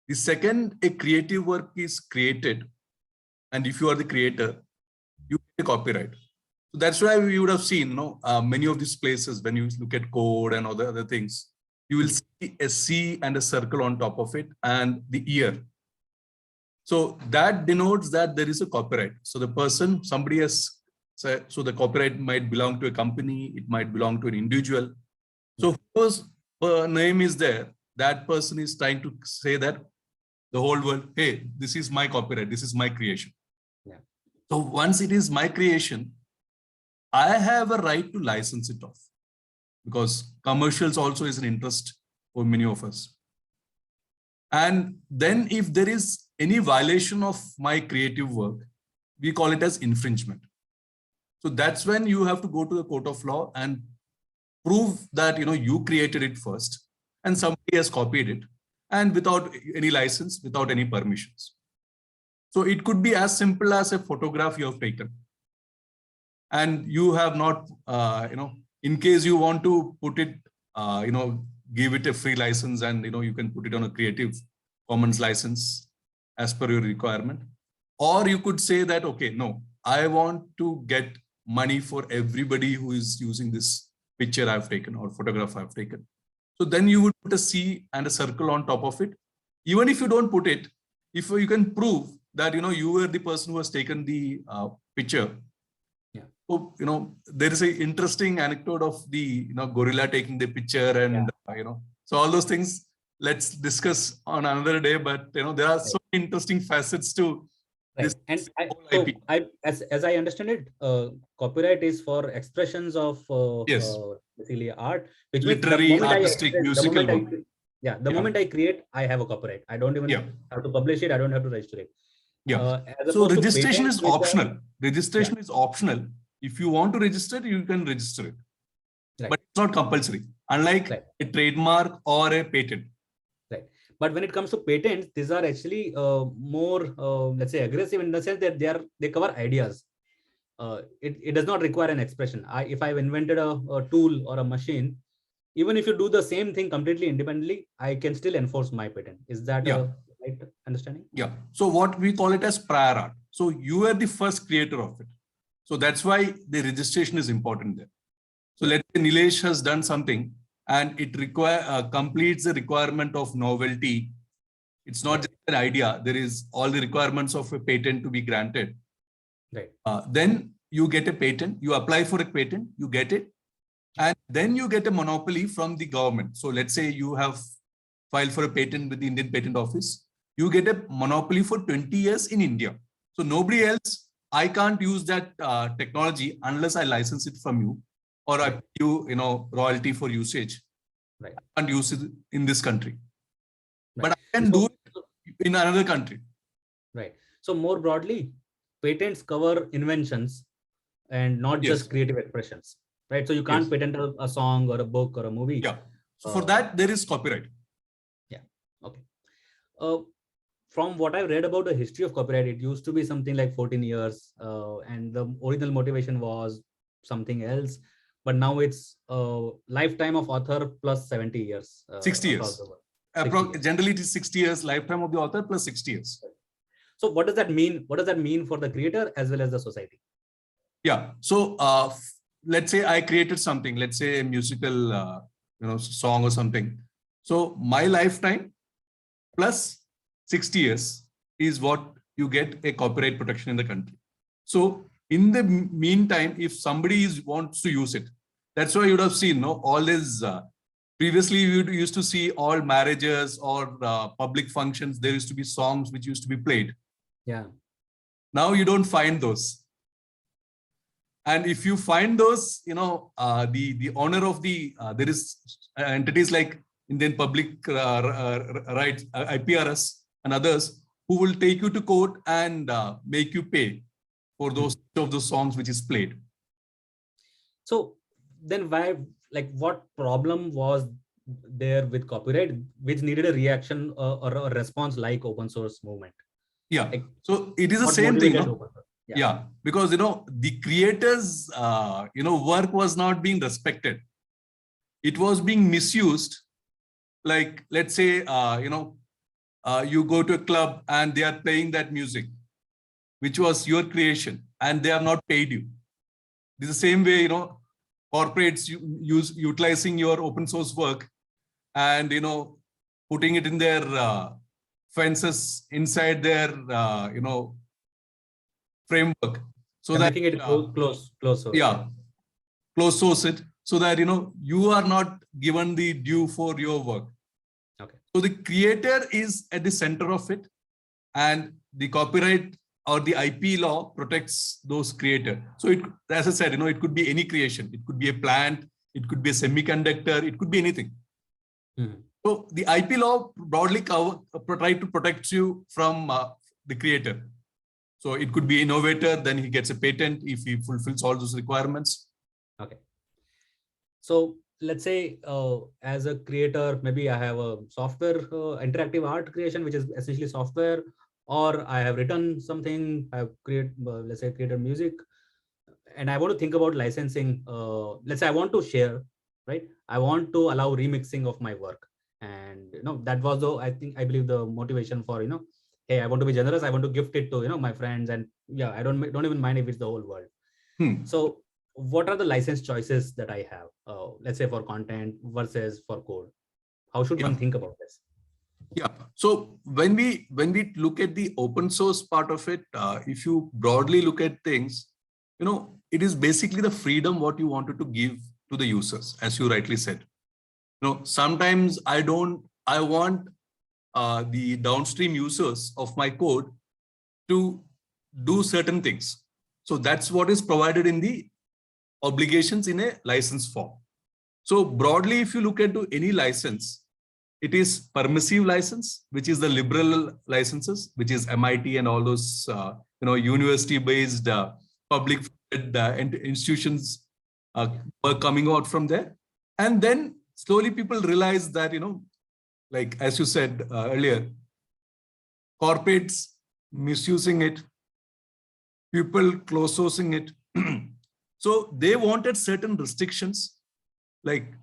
the second a creative work is created, and if you are the creator, you get a copyright. So that's why we would have seen many of these places, when you look at code and other things, you will see a C and a circle on top of it and the year. So that denotes that there is a copyright. So the person, somebody has, so the copyright might belong to a company, it might belong to an individual. So whose name is there, that person is trying to say that the whole world, hey, this is my copyright, this is my creation. Yeah. So once it is my creation, I have a right to license it off, because commercials also is an interest for many of us. And then if there is any violation of my creative work, we call it as infringement. So that's when you have to go to the court of law and prove that you created it first and somebody has copied it, and without any license, without any permissions. So it could be as simple as a photograph you have taken, and you have not, in case you want to put it, give it a free license, and you can put it on a Creative Commons license as per your requirement. Or you could say that, okay, no, I want to get money for everybody who is using this picture I've taken or photograph I've taken. So then you would put a C and a circle on top of it. Even if you don't put it, if you can prove that you were the person who has taken the picture. So there is an interesting anecdote of the gorilla taking the picture, and so all those things let's discuss on another day. But there are so many interesting facets to this. And as I understand it, copyright is for expressions of basically art, which literary, means artistic, musical work. The moment I create, I have a copyright. I don't even have to publish it. I don't have to register it. Yeah. So registration is optional. Registration is optional. If you want to register, you can register it, but it's not compulsory. Unlike a trademark or a patent. Right. But when it comes to patents, these are actually more, let's say, aggressive in the sense that they cover ideas. It does not require an expression. If I've invented a tool or a machine, even if you do the same thing completely independently, I can still enforce my patent. Is that Yeah. a right understanding? Yeah. So what we call it as prior art. So you are the first creator of it. So that's why the registration is important there. So let's say Nilesh has done something and it completes the requirement of novelty. It's not just an idea. There is all the requirements of a patent to be granted. Right. Then you get a patent, you apply for a patent, you get it, and then you get a monopoly from the government. So let's say you have filed for a patent with the Indian Patent Office, you get a monopoly for 20 years in India. So nobody else, I can't use that technology unless I license it from you, or I pay you, royalty for usage. Right. I can't use it in this country, Right. but I can do it in another country. Right. So more broadly, patents cover inventions and not just creative expressions, right? So you can't patent a song or a book or a movie. Yeah. So for that, there is copyright. Yeah. Okay. From what I've read about the history of copyright, it used to be something like 14 years, and the original motivation was something else. But now it's lifetime of author plus 70 years. 60 years. Generally, it is 60 years, lifetime of the author plus 60 years. So what does that mean? What does that mean for the creator as well as the society? Yeah. So let's say I created something, let's say a musical song or something. So my lifetime plus 60 years is what you get a copyright protection in the country. So in the meantime, if somebody wants to use it, that's why you would have seen all this. Previously, you used to see all marriages or public functions. There used to be songs which used to be played. Yeah. Now you don't find those. And if you find those, the owner of there is entities like Indian Public Rights, IPRS and others who will take you to court and make you pay for those of those songs which is played. So then why, what problem was there with copyright which needed a reaction or a response like open source movement? Yeah. So it is the same thing. Yeah, because the creators work was not being respected. It was being misused. Like, let's say you go to a club and they are playing that music which was your creation and they have not paid you. It's the same way corporates utilizing your open source work and putting it in their fences inside their framework, so that making it close source. Yeah, close source it, so that you are not given the due for your work. Okay. So the creator is at the center of it, and the copyright or the IP law protects those creators. So it, as I said, it could be any creation. It could be a plant, it could be a semiconductor, it could be anything. Mm-hmm. So the IP law broadly try to protect you from the creator. So it could be innovator, then he gets a patent if he fulfills all those requirements. Okay. So let's say as a creator, maybe I have a software interactive art creation, which is essentially software, or I have written something, I've let's say created music, and I want to think about licensing. Let's say I want to share, right? I want to allow remixing of my work. And that was I believe the motivation for hey, I want to be generous, I want to gift it to my friends, and yeah, I don't even mind if it's the whole world. So what are the license choices that I have, let's say for content versus for code? How should one think about this? Yeah, so when we look at the open source part of it, if you broadly look at things, it is basically the freedom what you wanted to give to the users, as you rightly said. Sometimes I want the downstream users of my code to do certain things. So that's what is provided in the obligations in a license form. So broadly, if you look into any license, it is permissive license, which is the liberal licenses, which is MIT and all those university-based public institutions were coming out from there. And then slowly people realize that, like as you said earlier, corporates misusing it, people close sourcing it. So they wanted certain restrictions, like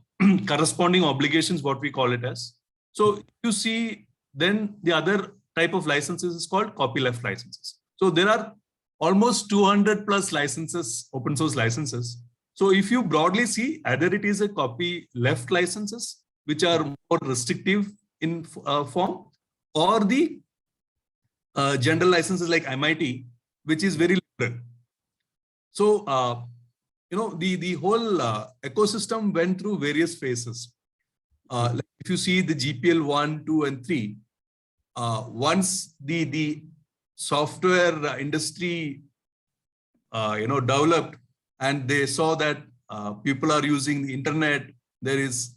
corresponding obligations, what we call it as. So you see, then the other type of licenses is called copyleft licenses. So there are almost 200 plus licenses, open source licenses. So if you broadly see, either it is a copyleft licenses, which are more restrictive in form, or the general licenses like MIT, which is very liberal. So, the whole ecosystem went through various phases. Like if you see the GPL 1, 2, and 3, once the software industry, developed, and they saw that people are using the internet, there is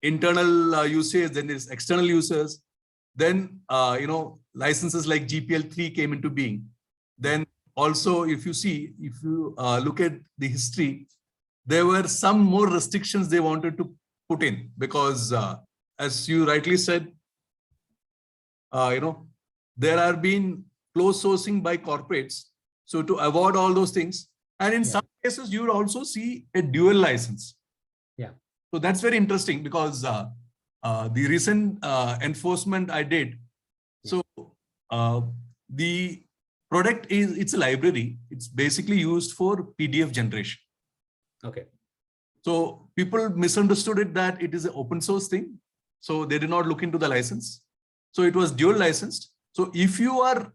internal usage, then there's external users. Then, licenses like GPL 3 came into being. Then also, if you look at the history, there were some more restrictions they wanted to put in because, as you rightly said, there are been close sourcing by corporates. So to avoid all those things, and in some cases, you would also see a dual license. Yeah. So that's very interesting because the recent enforcement I did. So the product it's a library. It's basically used for PDF generation. Okay. So people misunderstood it that it is an open source thing. So they did not look into the license. So it was dual licensed. So if you are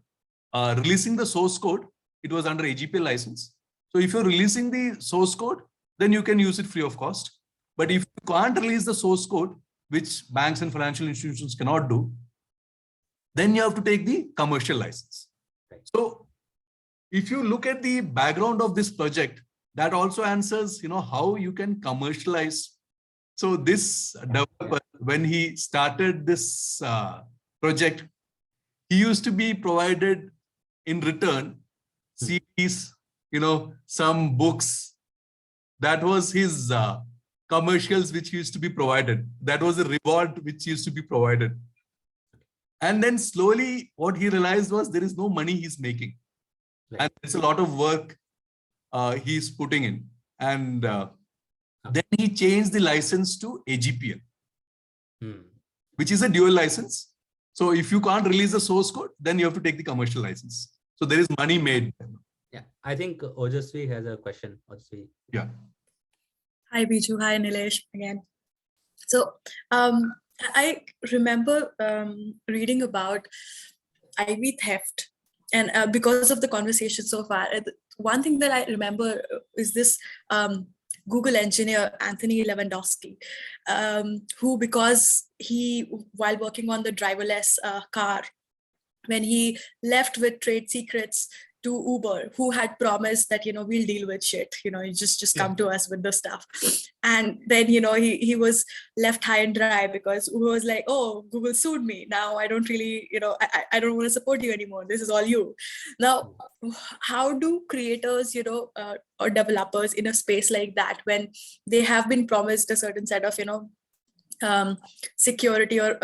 releasing the source code, it was under AGPL license. So if you're releasing the source code, then you can use it free of cost. But if you can't release the source code, which banks and financial institutions cannot do, then you have to take the commercial license. Right. So if you look at the background of this project, that also answers, how you can commercialize. So this developer, when he started this project, he used to be provided in return CDs, some books. That was his commercials which used to be provided. That was a reward which used to be provided. And then slowly what he realized was there is no money he's making. Right. And it's a lot of work he's putting in. And then he changed the license to AGPL, which is a dual license. So if you can't release the source code, then you have to take the commercial license. So there is money made. Yeah, I think Ojasvi has a question. Ojasvi. Yeah. Hi, Biju. Hi, Nilesh again. So I remember reading about IV theft, and because of the conversation so far, one thing that I remember is this Google engineer, Anthony Lewandowski, who, because he, while working on the driverless car, when he left with trade secrets to Uber, who had promised that, we'll deal with shit, you just come to us with the stuff. And then, he was left high and dry because Uber was like, oh, Google sued me. Now I don't really, I don't want to support you anymore. This is all you. Now, how do creators, or developers in a space like that, when they have been promised a certain set of, security or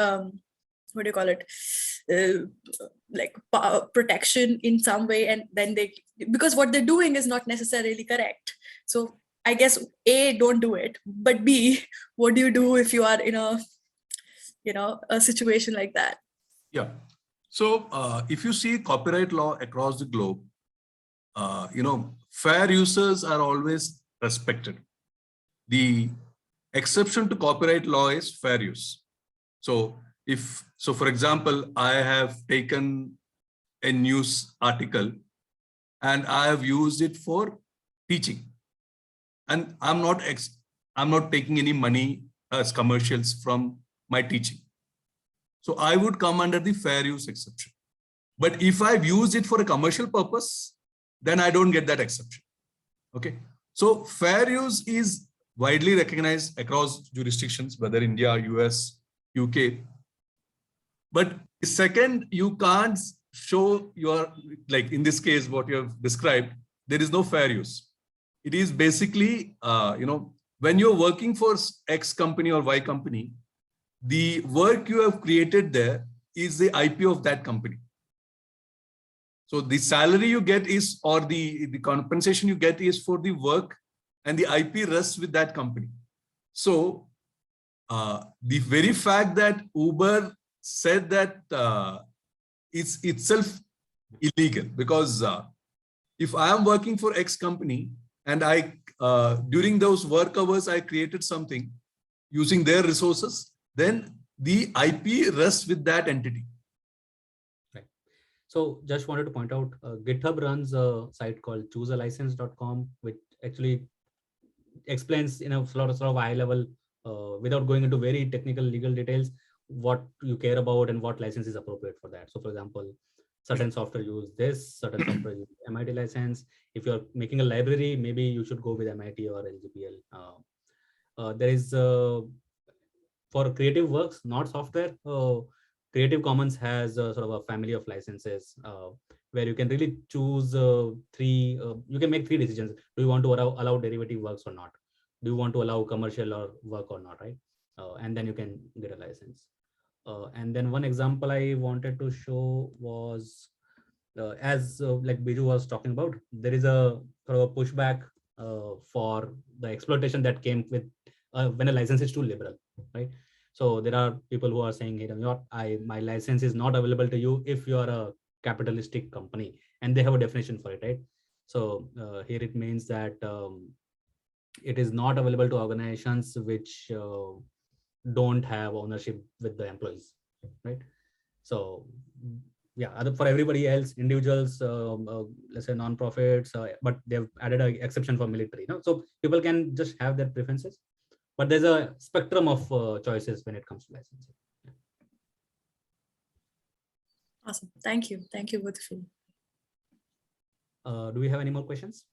what do you call it? Like protection in some way, and then because what they're doing is not necessarily correct. So I guess A, don't do it, but B, what do you do if you are in a situation like that? Yeah. So if you see copyright law across the globe, fair users are always respected. The exception to copyright law is fair use. So for example, I have taken a news article and I have used it for teaching, and I'm not taking any money as commercials from my teaching. So I would come under the fair use exception. But if I've used it for a commercial purpose, then I don't get that exception. Okay. So fair use is widely recognized across jurisdictions, whether India, US, UK. But second, you can't show like in this case, what you have described, there is no fair use. It is basically, when you're working for X company or Y company, the work you have created there is the IP of that company. So the salary you get is, or the compensation you get is for the work, and the IP rests with that company. So the very fact that Uber said that it's itself illegal, because if I am working for X company and I during those work hours I created something using their resources, then the IP rests with that entity. Right. So just wanted to point out, GitHub runs a site called choosealicense.com, which actually explains in a sort of high level, without going into very technical legal details, what you care about and what license is appropriate for that. So for example, certain software use this, certain software use MIT license. If you're making a library, maybe you should go with MIT or LGPL. There is for creative works, not software. Creative Commons has sort of a family of licenses where you can really choose three. You can make three decisions. Do you want to allow derivative works or not? Do you want to allow commercial or work or not? Right, and then you can get a license. And then one example I wanted to show was, as like Biju was talking about, there is a sort of a pushback for the exploitation that came with when a license is too liberal, right? So there are people who are saying, hey, my license is not available to you if you are a capitalistic company, and they have a definition for it, right? So here it means that it is not available to organizations which don't have ownership with the employees, right? So yeah, for everybody else, individuals, let's say non-profits, but they've added an exception for military. So people can just have their preferences, but there's a spectrum of choices when it comes to licensing. Awesome. Thank you. Thank you both of you. Do we have any more questions?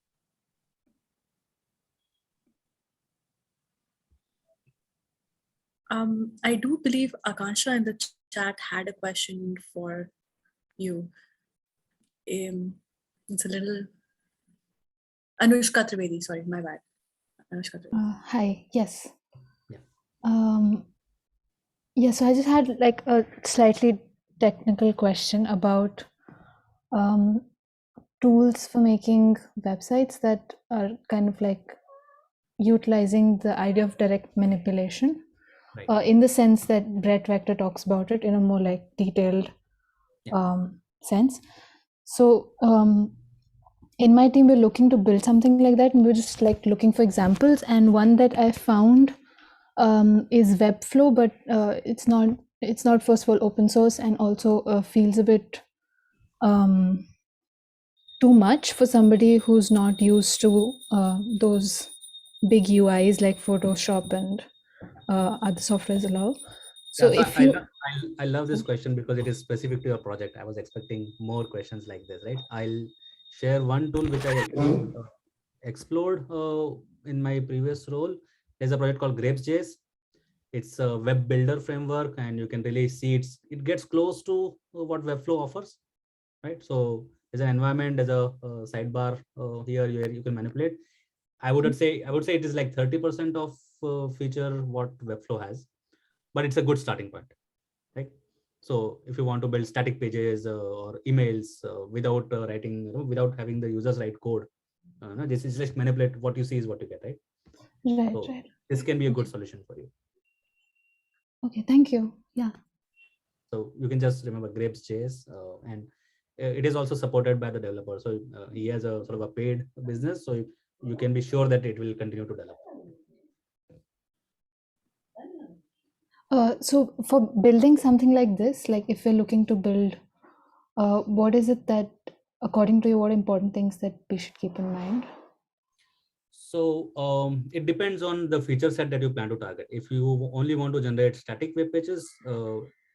I do believe Akansha in the chat had a question for you. It's a little Anushka Trivedi, sorry, my bad. Anushka Trivedi. Hi, yes. Yeah. Yeah, so I just had like a slightly technical question about tools for making websites that are kind of like utilizing the idea of direct manipulation, right. In the sense that Brett Vector talks about it in a more like detailed sense. So in my team, we're looking to build something like that, and we're just like looking for examples. And one that I found is Webflow, but it's not first of all open source, and also feels a bit too much for somebody who's not used to those big UIs like Photoshop and other softwares allow. So yeah, if you, I love this question because it is specific to your project. I was expecting more questions like this, right? I'll share one tool which I explored in my previous role. There's a project called Grapes.js. It's a web builder framework, and you can really see it gets close to what Webflow offers, right? So there's an environment, there's a sidebar here where you can manipulate. I would say it is like 30% of feature what Webflow has, but it's a good starting point, right? So if you want to build static pages or emails without writing, without having the users write code, this is just manipulate what you see is what you get, right? Right, so right. This can be a good solution for you. Okay, thank you. Yeah. So you can just remember Grapes.js, and it is also supported by the developer. So he has a sort of a paid business, so you can be sure that it will continue to develop. So for building something like this, like if we're looking to build, what is it that, according to you, what important things that we should keep in mind? So it depends on the feature set that you plan to target. If you only want to generate static web pages,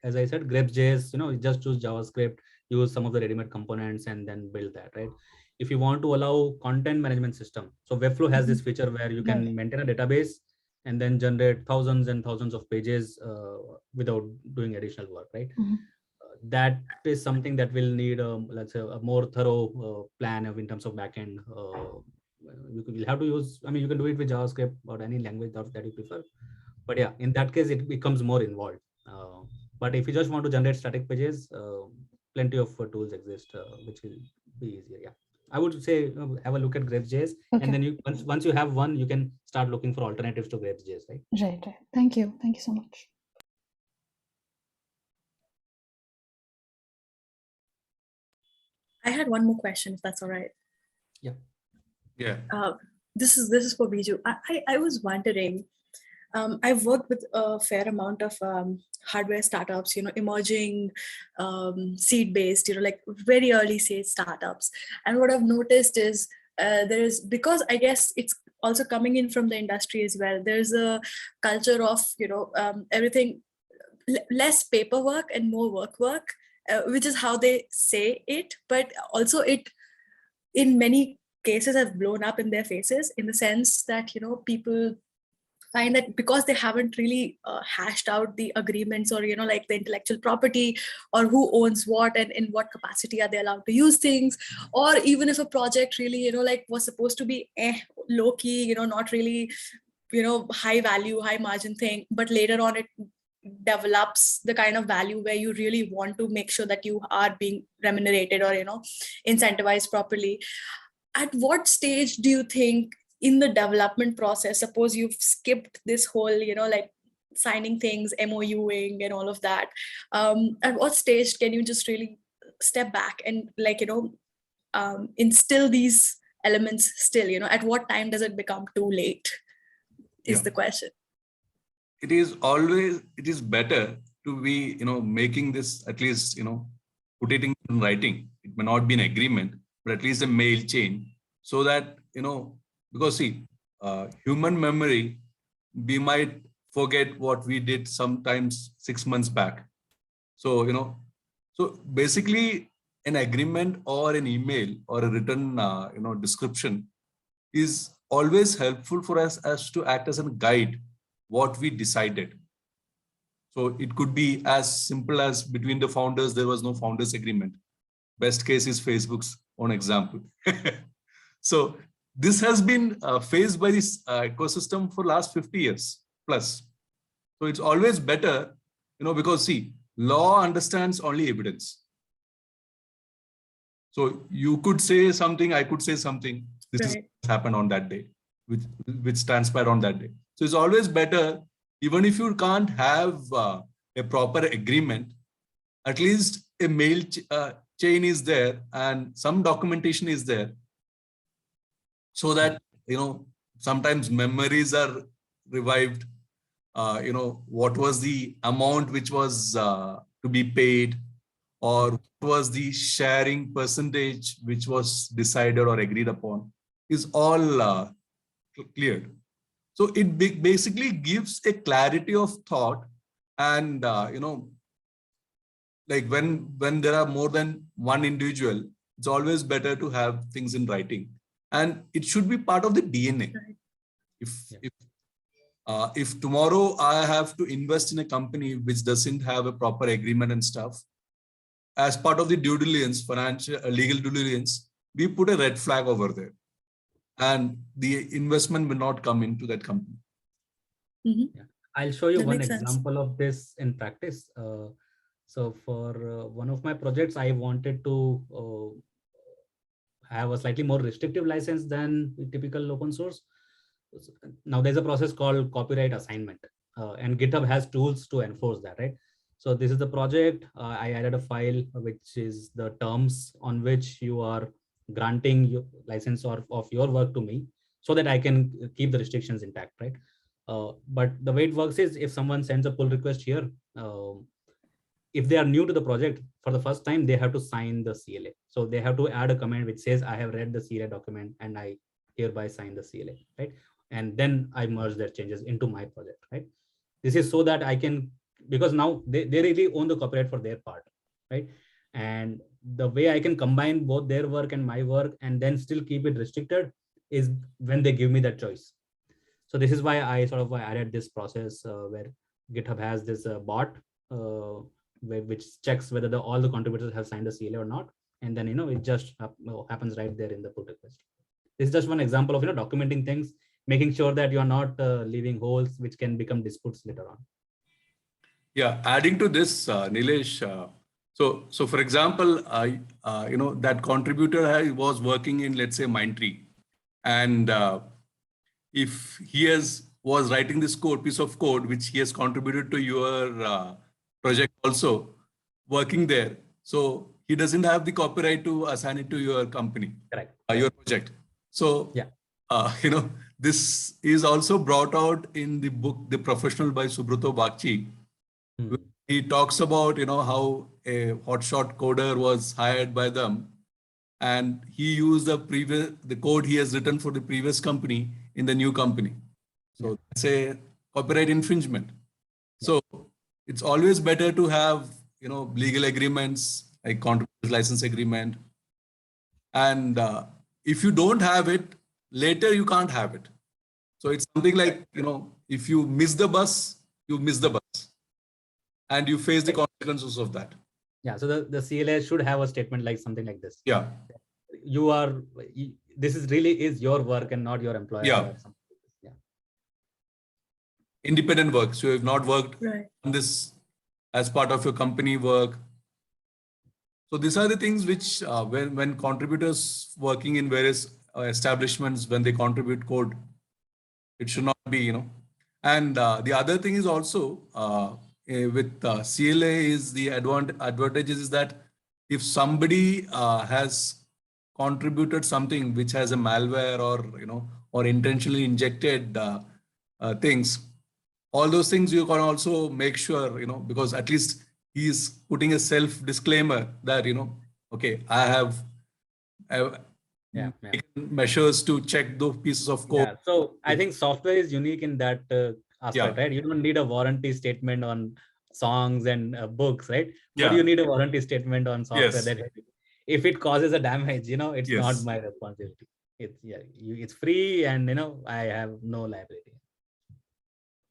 as I said, Grapes.js, just choose JavaScript, use some of the ready-made components, and then build that, right? If you want to allow content management system, so Webflow has this feature where you can maintain a database and then generate thousands and thousands of pages without doing additional work, right? That is something that will need, let's say, a more thorough plan in terms of backend. You'll have to use, you can do it with JavaScript or any language that you prefer. But yeah, in that case, it becomes more involved. But if you just want to generate static pages, plenty of tools exist, which will be easier. Yeah. I would say have a look at Grapes.js, Okay. and then you once you have one, you can start looking for alternatives to Grapes.js, right? Right. Thank you so much. I had one more question, if that's all right. Yeah. This is for Biju. I was wondering, I've worked with a fair amount of hardware startups, emerging, seed-based, like very early stage startups. And what I've noticed is because I guess it's also coming in from the industry as well, there's a culture of, everything, less paperwork and more work, which is how they say it. But also it, in many cases, have blown up in their faces, in the sense that, people find that because they haven't really hashed out the agreements, or like the intellectual property, or who owns what and in what capacity are they allowed to use things, or even if a project really like was supposed to be low key, not really high value, high margin thing, but later on it develops the kind of value where you really want to make sure that you are being remunerated or incentivized properly. At what stage do you think in the development process, suppose you've skipped this whole like signing things, MOUing and all of that, at what stage can you just really step back and like instill these elements still? At what time does it become too late is the question. It is better to be making this, at least put it in writing. It may not be an agreement, but at least a mail chain, so that because see, human memory, we might forget what we did sometimes 6 months back. So so basically an agreement or an email or a written description is always helpful for us as to act as a guide what we decided. So it could be as simple as between the founders, there was no founders agreement. Best case is Facebook's own example. So this has been faced by this ecosystem for last 50 years plus. So it's always better, because see, law understands only evidence. So you could say something, I could say something. This is what happened on that day, which transpired on that day. So it's always better, even if you can't have a proper agreement, at least a mail chain is there and some documentation is there, so that sometimes memories are revived. What was the amount which was to be paid, or what was the sharing percentage which was decided or agreed upon, is all cleared. So it basically gives a clarity of thought, and like when there are more than one individual, it's always better to have things in writing, and it should be part of the DNA. If tomorrow I have to invest in a company which doesn't have a proper agreement and stuff, as part of the due diligence, financial legal due diligence, we put a red flag over there, and the investment will not come into that company. Yeah. I'll show you That one makes sense. example of this in practice. So for one of my projects, I wanted to have a slightly more restrictive license than typical open source. Now there's a process called copyright assignment, and GitHub has tools to enforce that, right? So this is the project. I added a file which is the terms on which you are granting your license of your work to me, so that I can keep the restrictions intact, right? But the way it works is, if someone sends a pull request here, if they are new to the project for the first time, they have to sign the CLA. So they have to add a comment which says, I have read the CLA document and I hereby sign the CLA, right? And then I merge their changes into my project, right? This is so that I can, because now they really own the copyright for their part, right? And the way I can combine both their work and my work and then still keep it restricted is when they give me that choice. So this is why I sort of added this process where GitHub has this bot which checks whether all the contributors have signed the CLA or not, and then it just happens right there in the pull request. This is just one example of documenting things, making sure that you are not leaving holes which can become disputes later on. Yeah, adding to this, Nilesh, So for example, that contributor was working in, let's say, Mindtree, and if he was writing this piece of code, which he has contributed to your project also, working there. So he doesn't have the copyright to assign it to your company, Correct. Your project. So, yeah. This is also brought out in the book, The Professional by Subrata Bagchi. He talks about, how a hotshot coder was hired by them, and he used the code he has written for the previous company in the new company. So that's a copyright infringement. So it's always better to have, legal agreements like contributor's license agreement. And if you don't have it, later you can't have it. So it's something like, if you miss the bus, you miss the bus. And you face the consequences of that. Yeah, so the CLA should have a statement like something like this. Yeah. This is really your work and not your employer. Yeah. Or something like this. Yeah. Independent work. So you have not worked on this as part of your company work. So these are the things which when contributors working in various establishments, when they contribute code, it should not be, And the other thing is also with CLA is the advantages is that if somebody has contributed something which has a malware or intentionally injected things, all those things you can also make sure, because at least he's putting a self disclaimer that, okay, I have measures to check those pieces of code. Yeah. So I think software is unique in that aspect, right? You don't need a warranty statement on songs and books, right? But you need a warranty statement on software that if it causes a damage, it's not my responsibility. It's free, and I have no liability.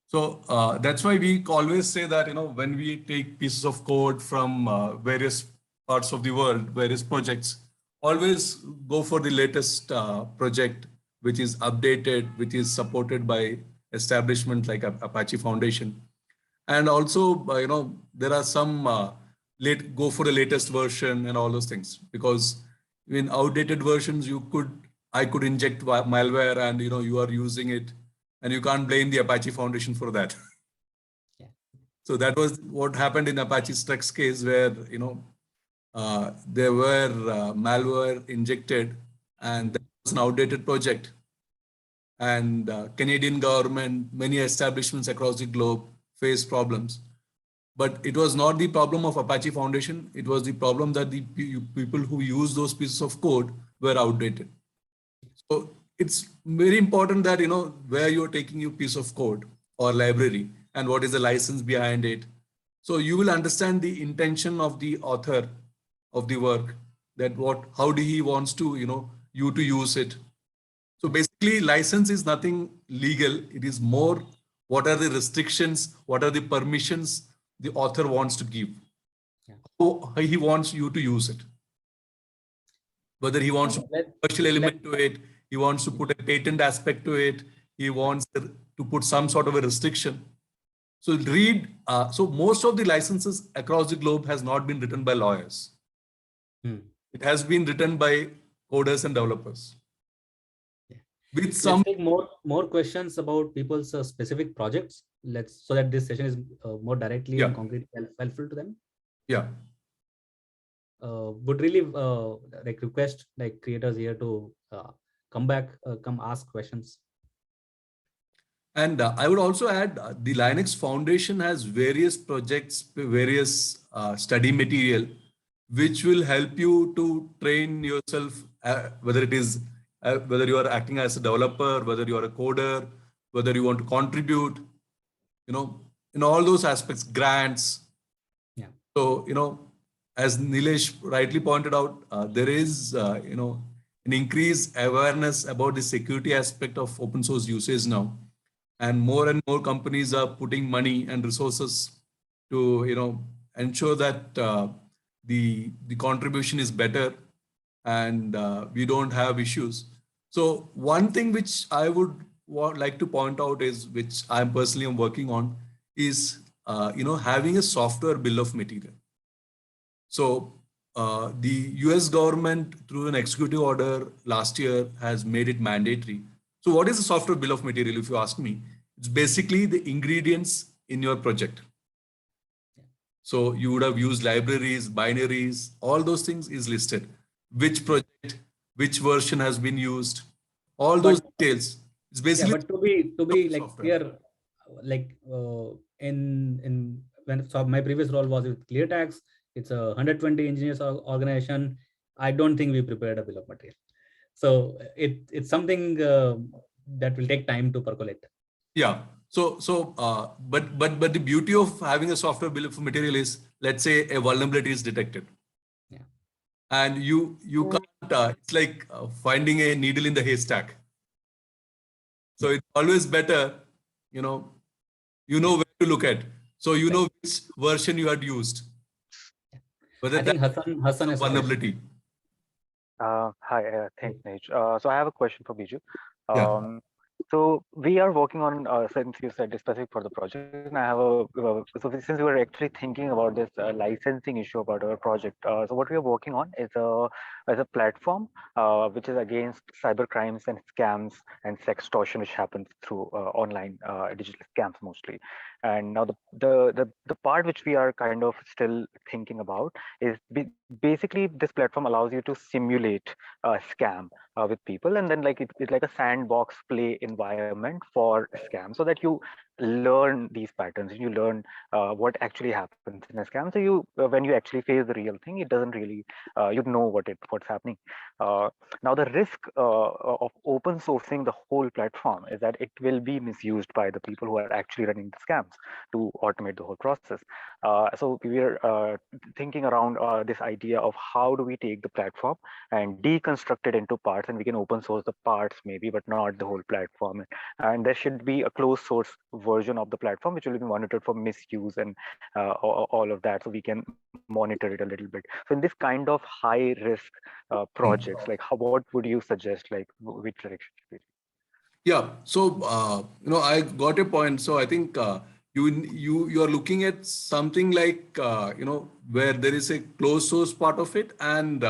So that's why we always say that, when we take pieces of code from various parts of the world, various projects, always go for the latest project, which is updated, which is supported by establishment like Apache Foundation. And also, there are some go for the latest version and all those things, because in outdated versions, I could inject malware and, you are using it, and you can't blame the Apache Foundation for that. So that was what happened in Apache Structs case, where, there were malware injected, and that was an outdated project. And Canadian government, many establishments across the globe face problems. But it was not the problem of Apache Foundation. It was the problem that the people who use those pieces of code were outdated. So it's very important that, where you're taking your piece of code or library and what is the license behind it. So you will understand the intention of the author of the work, that how do he wants to, you to use it. So basically, license is nothing legal. It is more, what are the restrictions, what are the permissions the author wants to give. How he wants you to use it. Whether he wants to put a commercial element to it, he wants to put a patent aspect to it, he wants to put some sort of a restriction. So read, so most of the licenses across the globe has not been written by lawyers. It has been written by coders and developers. With some Let's take more questions about people's specific projects. So that this session is more directly and concretely helpful to them. Yeah. Would really request creators here to come ask questions. And I would also add, the Linux Foundation has various projects, various study material, which will help you to train yourself, whether you are acting as a developer, whether you are a coder, whether you want to contribute, in all those aspects, grants. Yeah. So, as Nilesh rightly pointed out, there is, an increased awareness about the security aspect of open source usage now. And more companies are putting money and resources to, ensure that the contribution is better and we don't have issues. So one thing which I would like to point out is, which I'm personally working on, is having a software bill of material. So the US government, through an executive order last year, has made it mandatory. So what is a software bill of material, if you ask me? It's basically the ingredients in your project. So you would have used libraries, binaries, all those things is listed. Which project, which version has been used, all those details. It's basically but to be like software. clear, like in when my previous role was with ClearTax, it's a 120 engineers organization. I don't think we prepared a bill of material. So it's something that will take time to percolate. Yeah. But the beauty of having a software bill of material is, let's say a vulnerability is detected. Yeah. And you can't, it's like finding a needle in the haystack. So it's always better, you know where to look at. So you know which version you had used. Whether I think Hassan is vulnerability. Hi, thanks, Nij. So I have a question for Biju. Yeah. So we are working on, since you said it's specific for the project, and I have so since we were actually thinking about this licensing issue about our project, so what we are working on is a platform which is against cyber crimes and scams and sextortion, which happens through online digital scams mostly. And now the part which we are kind of still thinking about is basically this platform allows you to simulate a scam with people, and then like it's like a sandbox play environment for scam, so that you learn these patterns, you learn what actually happens in a scam. So you when you actually face the real thing, it doesn't really you know what's happening. Now the risk of open sourcing the whole platform is that it will be misused by the people who are actually running the scams to automate the whole process. So we are thinking around this idea of how do we take the platform and deconstruct it into parts, and we can open source the parts maybe, but not the whole platform. And there should be a closed source version of the platform which will be monitored for misuse and all of that, so we can monitor it a little bit. So in this kind of high risk projects, like what would you suggest, like which direction should we take? Yeah. So I got your point. So I think you are looking at something like where there is a closed source part of it, and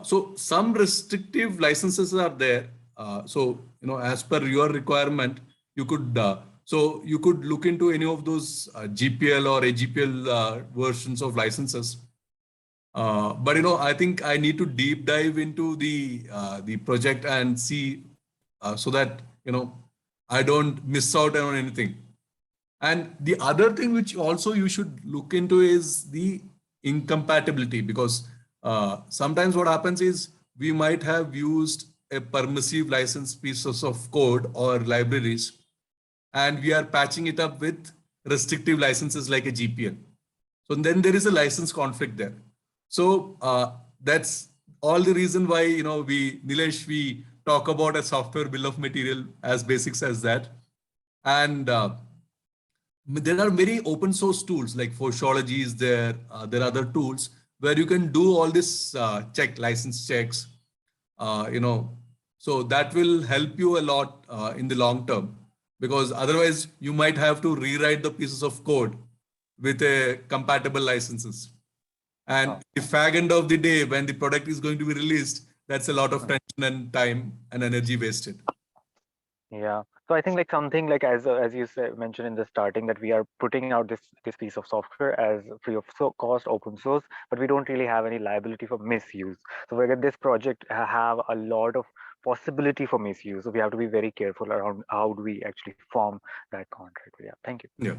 so some restrictive licenses are there. So as per your requirement, you could you could look into any of those GPL or AGPL versions of licenses. But I think I need to deep dive into the project and see so that I don't miss out on anything. And the other thing which also you should look into is the incompatibility, because sometimes what happens is we might have used a permissive license pieces of code or libraries, and we are patching it up with restrictive licenses like a GPL. So then there is a license conflict there. So that's all the reason why we talk about a software bill of material as basics as that. And there are many open source tools like Forshology is there. There are other tools where you can do all this license checks. So that will help you a lot in the long term, because otherwise you might have to rewrite the pieces of code with a compatible licenses. And the fag end of the day, when the product is going to be released, that's a lot of tension and time and energy wasted. Yeah. So I think like something like as you mentioned in the starting, that we are putting out this piece of software as free of cost open source, but we don't really have any liability for misuse. So we get this project have a lot of possibility for misuse. So we have to be very careful around how do we actually form that contract. Yeah. Thank you. Yeah.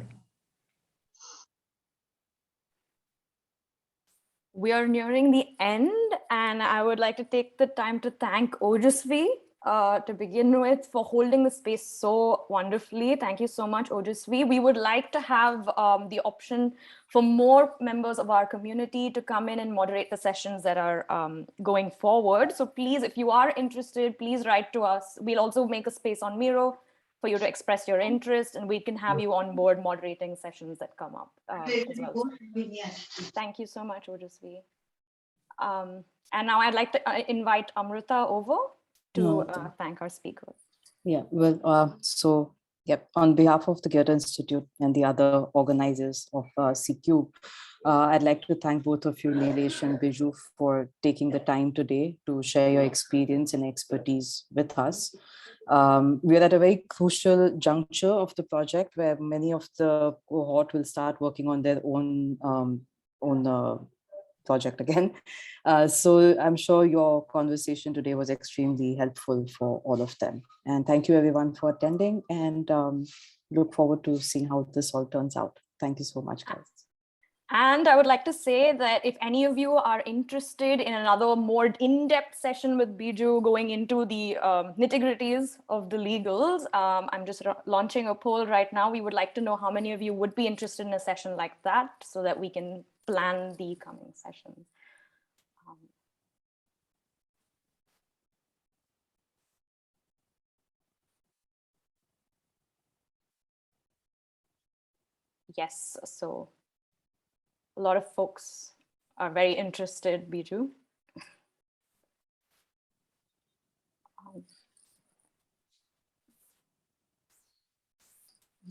We are nearing the end, and I would like to take the time to thank Ojasvi to begin with for holding the space so wonderfully. Thank you so much, Ojasvi. We would like to have the option for more members of our community to come in and moderate the sessions that are going forward. So please, if you are interested, please write to us. We'll also make a space on Miro for you to express your interest, and we can have you on board moderating sessions that come up as well. Thank you so much, Ojasvi. And now I'd like to invite Amrita over to thank our speakers. Yeah, well, so Yep. On behalf of the Goethe Institute and the other organizers of CQ, I'd like to thank both of you, Nilesh and Biju, for taking the time today to share your experience and expertise with us. We're at a very crucial juncture of the project where many of the cohort will start working on their own project again. So I'm sure your conversation today was extremely helpful for all of them. And thank you everyone for attending, and look forward to seeing how this all turns out. Thank you so much, guys. And I would like to say that if any of you are interested in another more in-depth session with Biju going into the nitty-gritties of the legals, I'm just launching a poll right now. We would like to know how many of you would be interested in a session like that so that we can plan the coming sessions. Yes, so a lot of folks are very interested, Biju.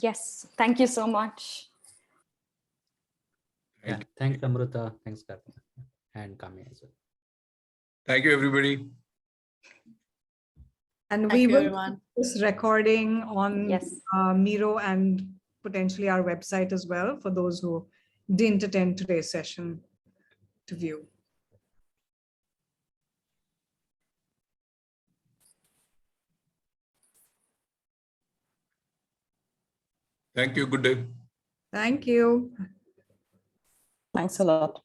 Yes, thank you so much. Yeah, thanks, Amruta. Thanks, Karthika, and Kami as well. Thank you, everybody. And Thank we you, will everyone. put this recording on Yes. Miro and potentially our website as well for those who didn't attend today's session to view. Thank you. Good day. Thank you. Thanks a lot.